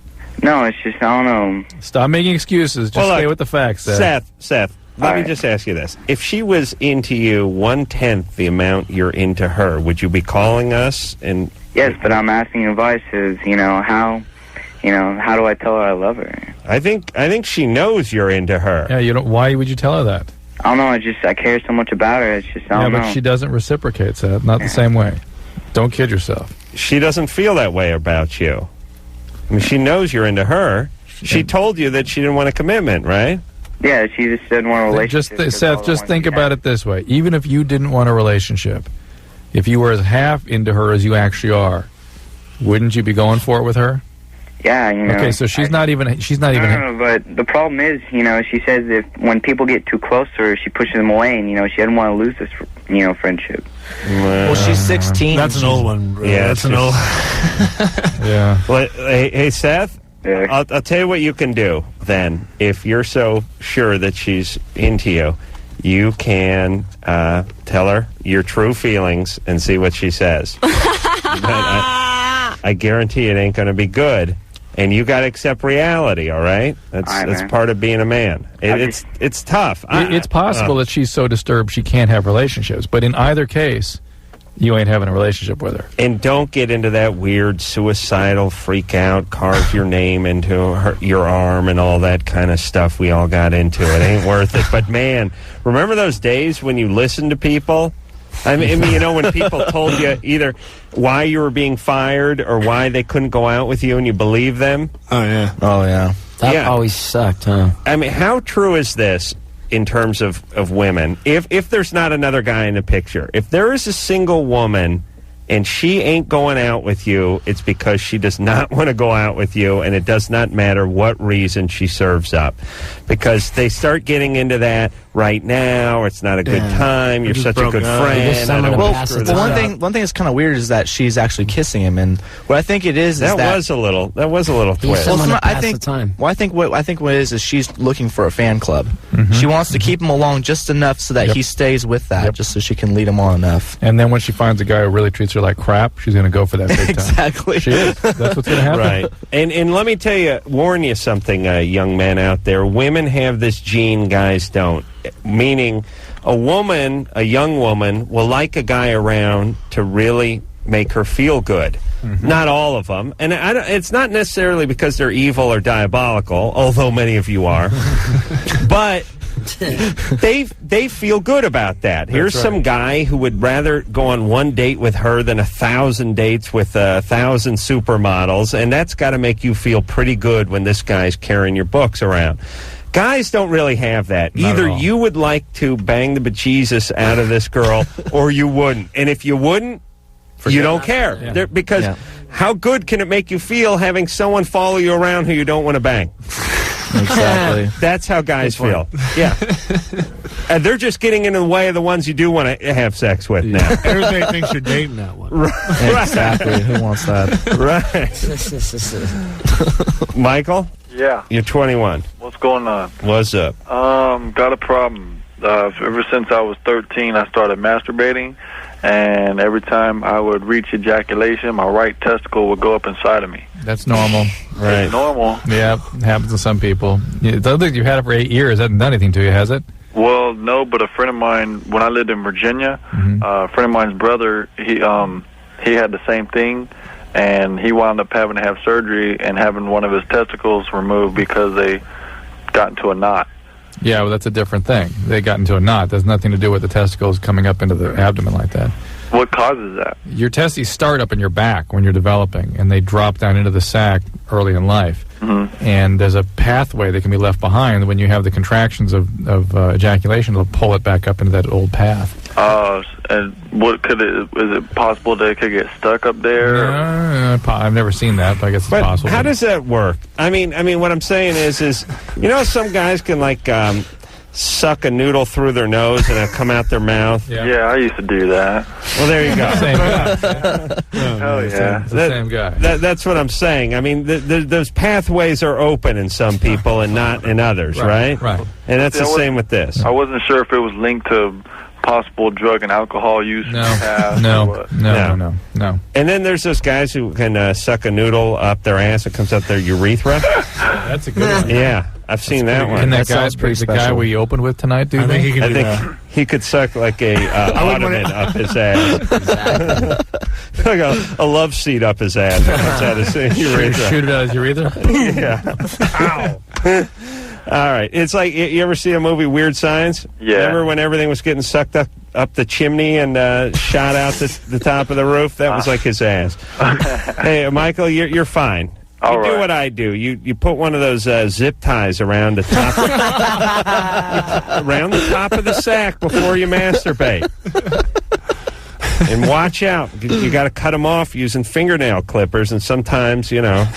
No, it's just, I don't know. Stop making excuses. Just stay with the facts, Seth, let me just ask you this. If she was into you 1/10 the amount you're into her, would you be calling us? And Yes, but I'm asking advice is, how do I tell her I love her? I think she knows you're into her. Yeah, why would you tell her that? I don't know, I care so much about her, it's just, I don't know. But she doesn't reciprocate, Seth. Not the same way. Don't kid yourself. She doesn't feel that way about you. I mean, she knows you're into her. She told you that she didn't want a commitment, right? Yeah, she just didn't want a relationship. Seth, just think about it this way. Even if you didn't want a relationship, if you were as half into her as you actually are, wouldn't you be going for it with her? Yeah, Okay, so she's not even. No, but the problem is, she says if when people get too close to her, she pushes them away, and she doesn't want to lose this, friendship. Well, she's 16. That's an old one, bro. Yeah, that's an old. Yeah. Well, hey, Seth. Yeah. I'll tell you what you can do then. If you're so sure that she's into you, you can tell her your true feelings and see what she says. But I guarantee it ain't going to be good. And you got to accept reality, all right? That's part of being a man. It's tough. It's possible that she's so disturbed she can't have relationships. But in either case, you ain't having a relationship with her. And don't get into that weird suicidal freak out, carve your name into your arm and all that kind of stuff we all got into. It ain't worth it. But, man, remember those days when you listened to people? I mean, you know, when people told you either why you were being fired or why they couldn't go out with you and you believe them? Oh, yeah. Oh, yeah. That always sucked, huh? I mean, how true is this in terms of women? If there's not another guy in the picture, if there is a single woman and she ain't going out with you, it's because she does not want to go out with you, and it does not matter what reason she serves up. Because they start getting into that right now, or it's not a good time, you're such a good friend. One thing that's kind of weird is that she's actually kissing him, and what I think it is that was a little twist. I think what it is she's looking for a fan club. She wants to keep him along just enough so that he stays with that, just so she can lead him on enough. And then when she finds a guy who really treats her like crap, she's going to go for that big time. Exactly. She is. That's what's going to happen. Right. And let me tell you, warn you something, young men out there. Women have this gene, guys don't. Meaning, a young woman, will like a guy around to really make her feel good. Not all of them. And it's not necessarily because they're evil or diabolical, although many of you are. But they feel good about that. Here's some guy who would rather go on one date with her than 1,000 dates with 1,000 supermodels, and that's got to make you feel pretty good when this guy's carrying your books around. Guys don't really have that. Either you would like to bang the bejesus out of this girl, or you wouldn't. And if you wouldn't, you don't care. Because how good can it make you feel having someone follow you around who you don't want to bang? Exactly. That's how guys feel. Yeah. And they're just getting in the way of the ones you do want to have sex with now. Everybody thinks you're dating that one. Right. Exactly. Who wants that? Right. Michael? Yeah. You're 21. What's going on? What's up? Got a problem. Ever since I was 13, I started masturbating, and every time I would reach ejaculation, my right testicle would go up inside of me. That's normal. Right. It's normal. Yeah, it happens to some people. It doesn't think you've had it for 8 years. It hasn't done anything to you, has it? Well, no, but a friend of mine, when I lived in Virginia, a friend of mine's brother, he had the same thing, and he wound up having to have surgery and having one of his testicles removed because they got into a knot. Yeah, well, that's a different thing. They got into a knot. There's nothing to do with the testicles coming up into the abdomen like that. What causes that? Your testes start up in your back when you're developing, and they drop down into the sac early in life. And there's a pathway that can be left behind when you have the contractions of ejaculation. It'll pull it back up into that old path. And what is it possible that it could get stuck up there? I've never seen that, but I guess it's possible. How does that work? I mean, what I'm saying is you know, some guys can suck a noodle through their nose and it'll come out their mouth. Yeah, I used to do that. Well, there you go. Same guy. Oh, yeah. It's the same guy. That's what I'm saying. I mean, those pathways are open in some people and not in others, right? Right. And that's the same with this. I wasn't sure if it was linked to possible drug and alcohol use. No. And then there's those guys who can suck a noodle up their ass. It comes out their urethra. That's a good one. Yeah, I've seen that one. Can that guy, sounds pretty the guy special. we opened with tonight, do I think he can I do think that. he could suck like a ottoman up his ass. Like a love seat up his ass. Comes out his urethra. Shoot it out his urethra? Yeah. Ow. All right. It's like, you ever see a movie, Weird Science? Yeah. Remember when everything was getting sucked up the chimney and shot out the top of the roof? That was like his ass. Hey, Michael, you're fine. You do what I do. You put one of those zip ties around the top around the top of the sack before you masturbate. And watch out. You got to cut them off using fingernail clippers, and sometimes, you know,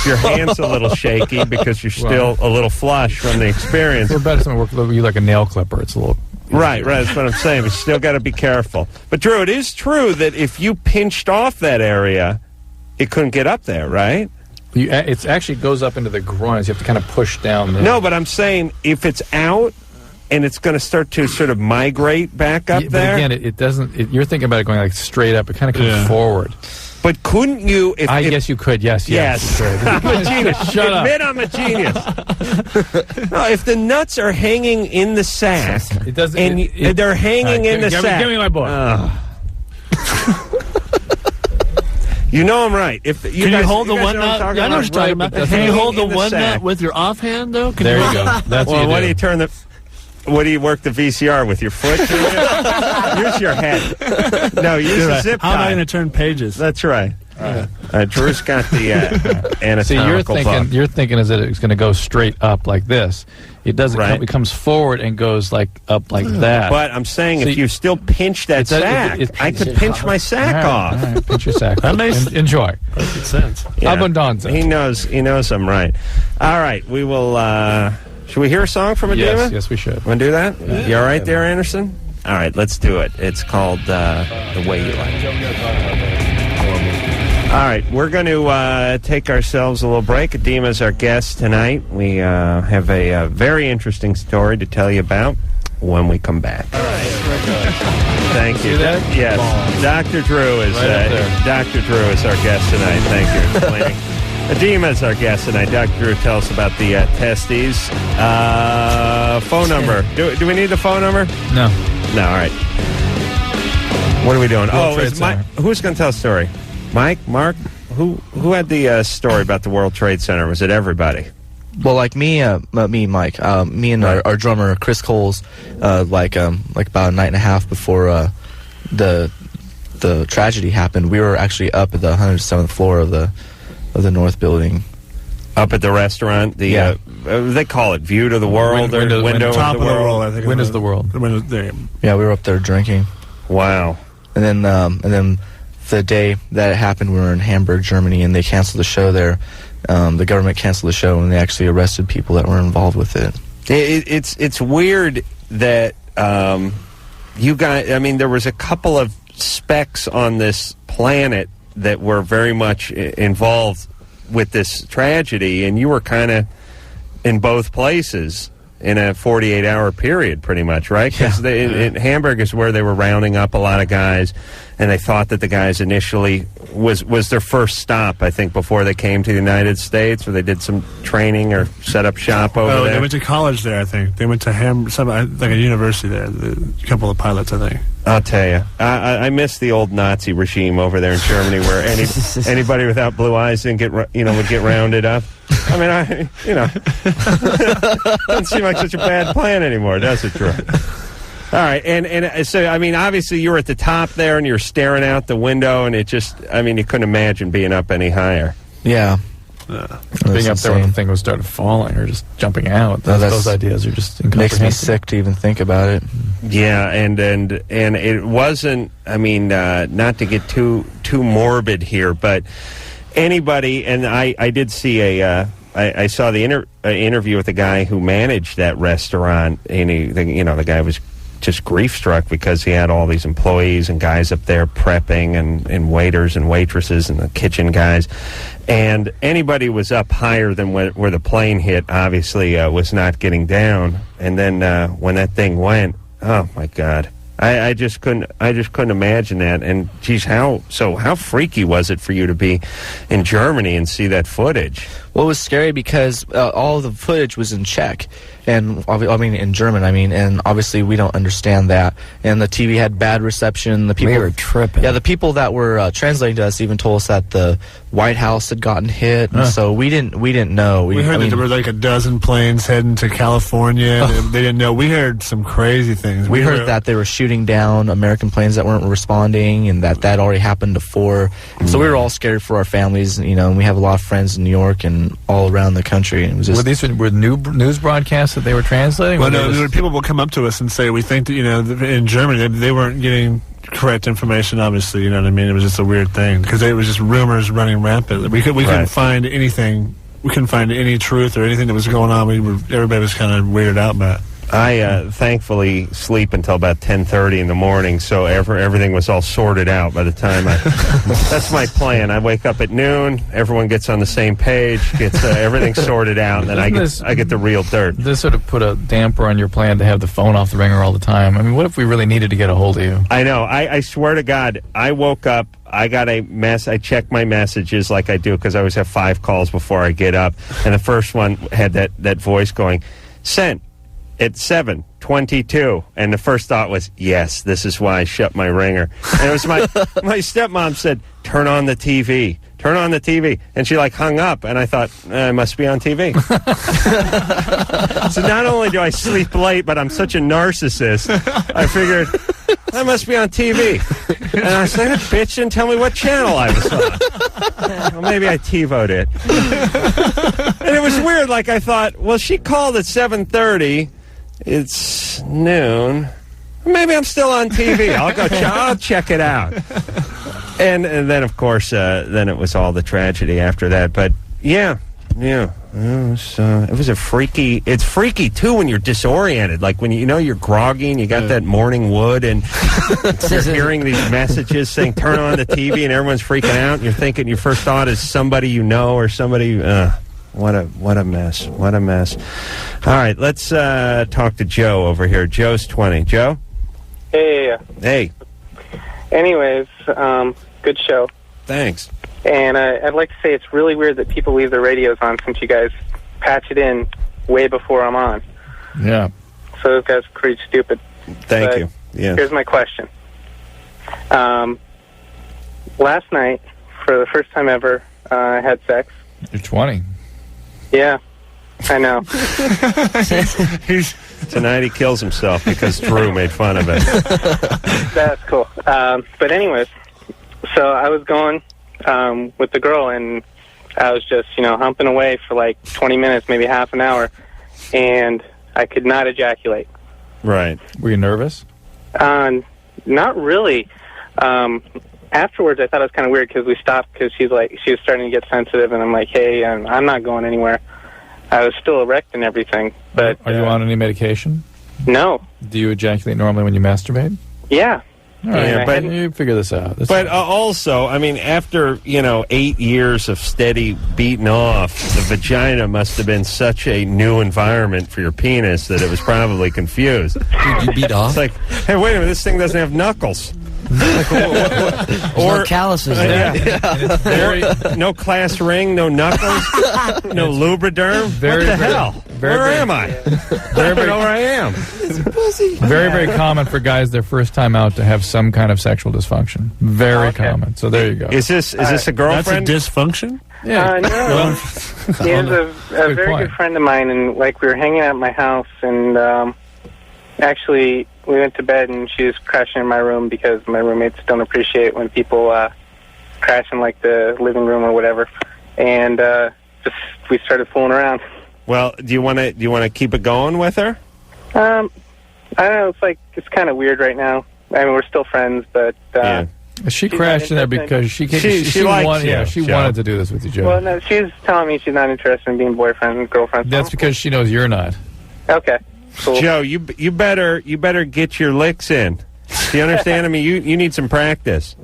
your hand's a little shaky because you're still a little flush from the experience. We're better to work with you like a nail clipper. It's a little... Right, that's what I'm saying. But you still got to be careful. But, Drew, it is true that if you pinched off that area, it couldn't get up there, right? It actually goes up into the groins. You have to kind of push down there. No, but I'm saying if it's out and it's going to start to sort of migrate back up there. But again, it doesn't. You're thinking about it going like straight up. It kind of comes forward. But couldn't you? I guess you could. Yes. I'm a genius. Shut up. Admit I'm a genius. No, if the nuts are hanging in the sack, it doesn't. And they're hanging in the sack. Give me my book. You know I'm right. If can you hold the one nut? I know what you're talking about. Can you hold the one nut with your offhand though? There you go. That's well. what do you turn the? What do you work the VCR with your foot? Use your head. No, use the zip tie. How am I going to turn pages? That's right. Drew's got the anatomical book. You're thinking is that it's going to go straight up like this. It doesn't. It comes forward and goes like up like that. But I'm saying if you still pinch that sack, I could pinch my sack off. All right, pinch your sack. Enjoy. Perfect sense. Abundanza. He knows I'm right. All right, we will. Should we hear a song from Adema? Yes, we should. Want to do that? Yeah. You all right there, Anderson? All right, let's do it. It's called The Way You Like It. All right, we're going to take ourselves a little break. Adema's our guest tonight. We have a very interesting story to tell you about when we come back. All right. Thank you. Yes, Dr. Drew is Dr. Drew is our guest tonight. Thank you for explaining. Adema is our guest tonight. Dr. Drew, tell us about the testes. Phone number. Do we need the phone number? No. No, all right. What are we doing? Trade who's going to tell a story? Mike? Mark? Who had the story about the World Trade Center? Was it everybody? Well, like me, Mike, me and our drummer Chris Coles, like about a night and a half before the tragedy happened, we were actually up at the 107th floor of the North Building. Up at the restaurant? They call it View to the World Window top of the World. I think Windows of the World. Yeah, we were up there drinking. Wow. And then the day that it happened, we were in Hamburg, Germany, and they canceled the show there. The government canceled the show, and they actually arrested people that were involved with it. It's weird that you guys. I mean, there was a couple of specks on this planet that were very much involved with this tragedy, and you were kind of in both places in a 48-hour period, pretty much, right? Because in Hamburg is where they were rounding up a lot of guys, and they thought that the guys initially was their first stop, I think, before they came to the United States, where they did some training or set up shop over there. They went to college there, I think. They went to like a university there, a couple of pilots, I think. I'll tell you, I miss the old Nazi regime over there in Germany, where anybody without blue eyes didn't would get rounded up. I mean, doesn't seem like such a bad plan anymore, does it, Drew? All right, and so I mean, obviously you were at the top there, and you're staring out the window, and you couldn't imagine being up any higher. Yeah. Being up there when the thing was started falling or just jumping out. Those ideas are just incomprehensible. Makes me sick to even think about it. Yeah, and it wasn't. I mean, not to get too morbid here, but anybody, and I did see I saw the interview with the guy who managed that restaurant, and the guy was just grief-struck because he had all these employees and guys up there prepping and waiters and waitresses and the kitchen guys. And anybody was up higher than where the plane hit, obviously, was not getting down. And then when that thing went, oh, my God. I just couldn't imagine that. And, geez, how freaky was it for you to be in Germany and see that footage? Well, it was scary because all of the footage was in Czech, and in German. And obviously we don't understand that. And the TV had bad reception. The people we were tripping. Yeah, the people that were translating to us even told us that the White House had gotten hit, and so we didn't know. We heard that there were like a dozen planes heading to California. They didn't know. We heard some crazy things. We heard that they were shooting down American planes that weren't responding, and that already happened before. So we were all scared for our families, and we have a lot of friends in New York and all around the country. And it was just, were news broadcasts that they were translating? Well, no, people will come up to us and say, we think that, in Germany, they weren't getting correct information, obviously, you know what I mean? It was just a weird thing, because it was just rumors running rampant. We couldn't find anything, we couldn't find any truth or anything that was going on. Everybody was kind of weirded out by it. I thankfully sleep until about 10:30 in the morning, so everything was all sorted out by the time that's my plan. I wake up at noon, everyone gets on the same page, gets everything sorted out, and then I get the real dirt. This sort of put a damper on your plan to have the phone off the ringer all the time. I mean, what if we really needed to get a hold of you? I know. I swear to God, I woke up, I got a mess. I check my messages like I do because I always have 5 calls before I get up, and the first one had that voice going, "Sent at 7:22," and the first thought was, yes, this is why I shut my ringer. And it was my stepmom said, turn on the TV, and she hung up, and I thought, I must be on TV. So not only do I sleep late, but I'm such a narcissist, I figured I must be on TV. And I said, that bitch didn't tell me what channel I was on. Well, maybe I TiVo'd it. And it was weird, I thought, well, she called at 7:30. It's noon. Maybe I'm still on TV. I'll go. I'll check it out. And then, of course, then it was all the tragedy after that. But yeah. It was a freaky. It's freaky too when you're disoriented. Like when you're groggy and you got that morning wood, and you're hearing these messages saying "turn on the TV," and everyone's freaking out. And you're thinking your first thought is somebody or somebody. What a mess! What a mess! All right, let's talk to Joe over here. Joe's 20. Joe. Hey. Hey. Anyways, good show. Thanks. And I'd like to say it's really weird that people leave their radios on since you guys patch it in way before I'm on. Yeah. So those guys are pretty stupid. Thank you. Yeah. Here's my question. Last night, for the first time ever, I had sex. You're 20. Yeah, I know. Tonight he kills himself because Drew made fun of it. That's cool. But anyways, so I was going with the girl, and I was just, humping away for 20 minutes, maybe half an hour, and I could not ejaculate. Right. Were you nervous? Not really. Afterwards, I thought it was kind of weird because we stopped because she was starting to get sensitive, and I'm like, hey, I'm not going anywhere. I was still erect and everything, but... Are you on any medication? No. Do you ejaculate normally when you masturbate? Yeah. All right, but you figure this out. Also, I mean, after, 8 years of steady beating off, the vagina must have been such a new environment for your penis that it was probably confused. Did you beat off? It's like, hey, wait a minute, this thing doesn't have knuckles. Or calluses there. No class ring, no knuckles, no lubriderm. What the hell? Where am I? I don't know where I am. Very, very common for guys their first time out to have some kind of sexual dysfunction. Very common. So there you go. Is this a girlfriend? That's a dysfunction? Yeah. No. He is a very good friend of mine, and we were hanging out at my house, and actually we went to bed, and she was crashing in my room because my roommates don't appreciate when people crash in the living room or whatever, and we started fooling around. Well, do you want to keep it going with her? I don't know. It's kind of weird right now. I mean, we're still friends, but she crashed in there because she wanted, wanted to do this with you, Joe. Well, no, she's telling me she's not interested in being boyfriend and girlfriend. That's because she knows you're not. Okay. Cool. Joe, you better get your licks in. Do you understand? I mean, you need some practice.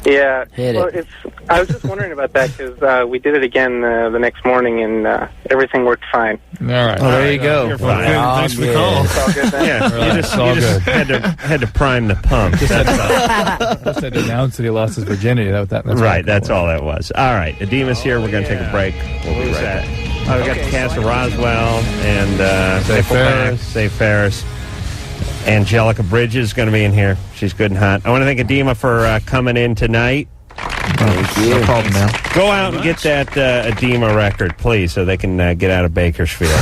Yeah. Hit it. I was just wondering about that because we did it again the next morning, and everything worked fine. All right. Oh, there you go. You're fine. Thanks for the call. It's all good then. Yeah, you just had to prime the pump. Just had to announce that he lost his virginity. That's right. That's all that was. All right. Adema's here. We're going to take a break. We'll be right back. We got the cast of Roswell and Safe Ferris. Angelica Bridges is going to be in here. She's good and hot. I want to thank Adema for coming in tonight. Thank you. No problem, man. Go out and get that Adema record, please, so they can get out of Bakersfield.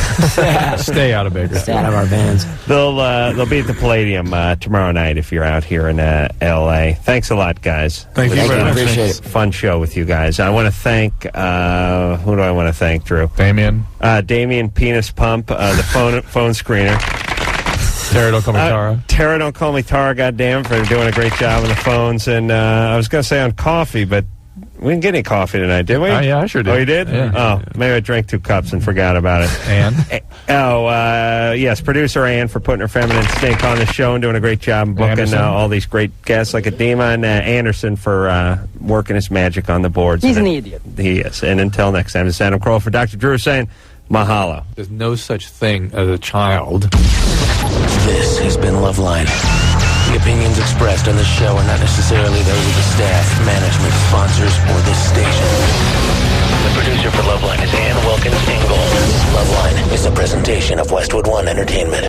Stay out of Bakersfield. Stay out of our vans. They'll be at the Palladium tomorrow night if you're out here in L.A. Thanks a lot, guys. Thank you very much. Appreciate it. Fun show with you guys. I want to thank, who do I want to thank, Drew? Damien. Damien Penis Pump, the phone screener. Tara, don't call me Tara. Tara, don't call me Tara, goddamn, for doing a great job on the phones. And I was going to say on coffee, but We didn't get any coffee tonight, did we? Yeah, I sure did. Oh, you did? Yeah. Oh, maybe I drank 2 cups and forgot about it. Ann? Yes, producer Ann for putting her feminine stink on the show and doing a great job booking all these great guests like Adema, and Anderson for working his magic on the boards. He's an idiot. He is. And until next time, this is Adam Carolla for Dr. Drew saying mahalo. There's no such thing as a child. This has been Loveline. The opinions expressed on this show are not necessarily those of the staff, management, sponsors, or this station. The producer for Loveline is Ann Wilkins Ingle. Loveline is a presentation of Westwood One Entertainment.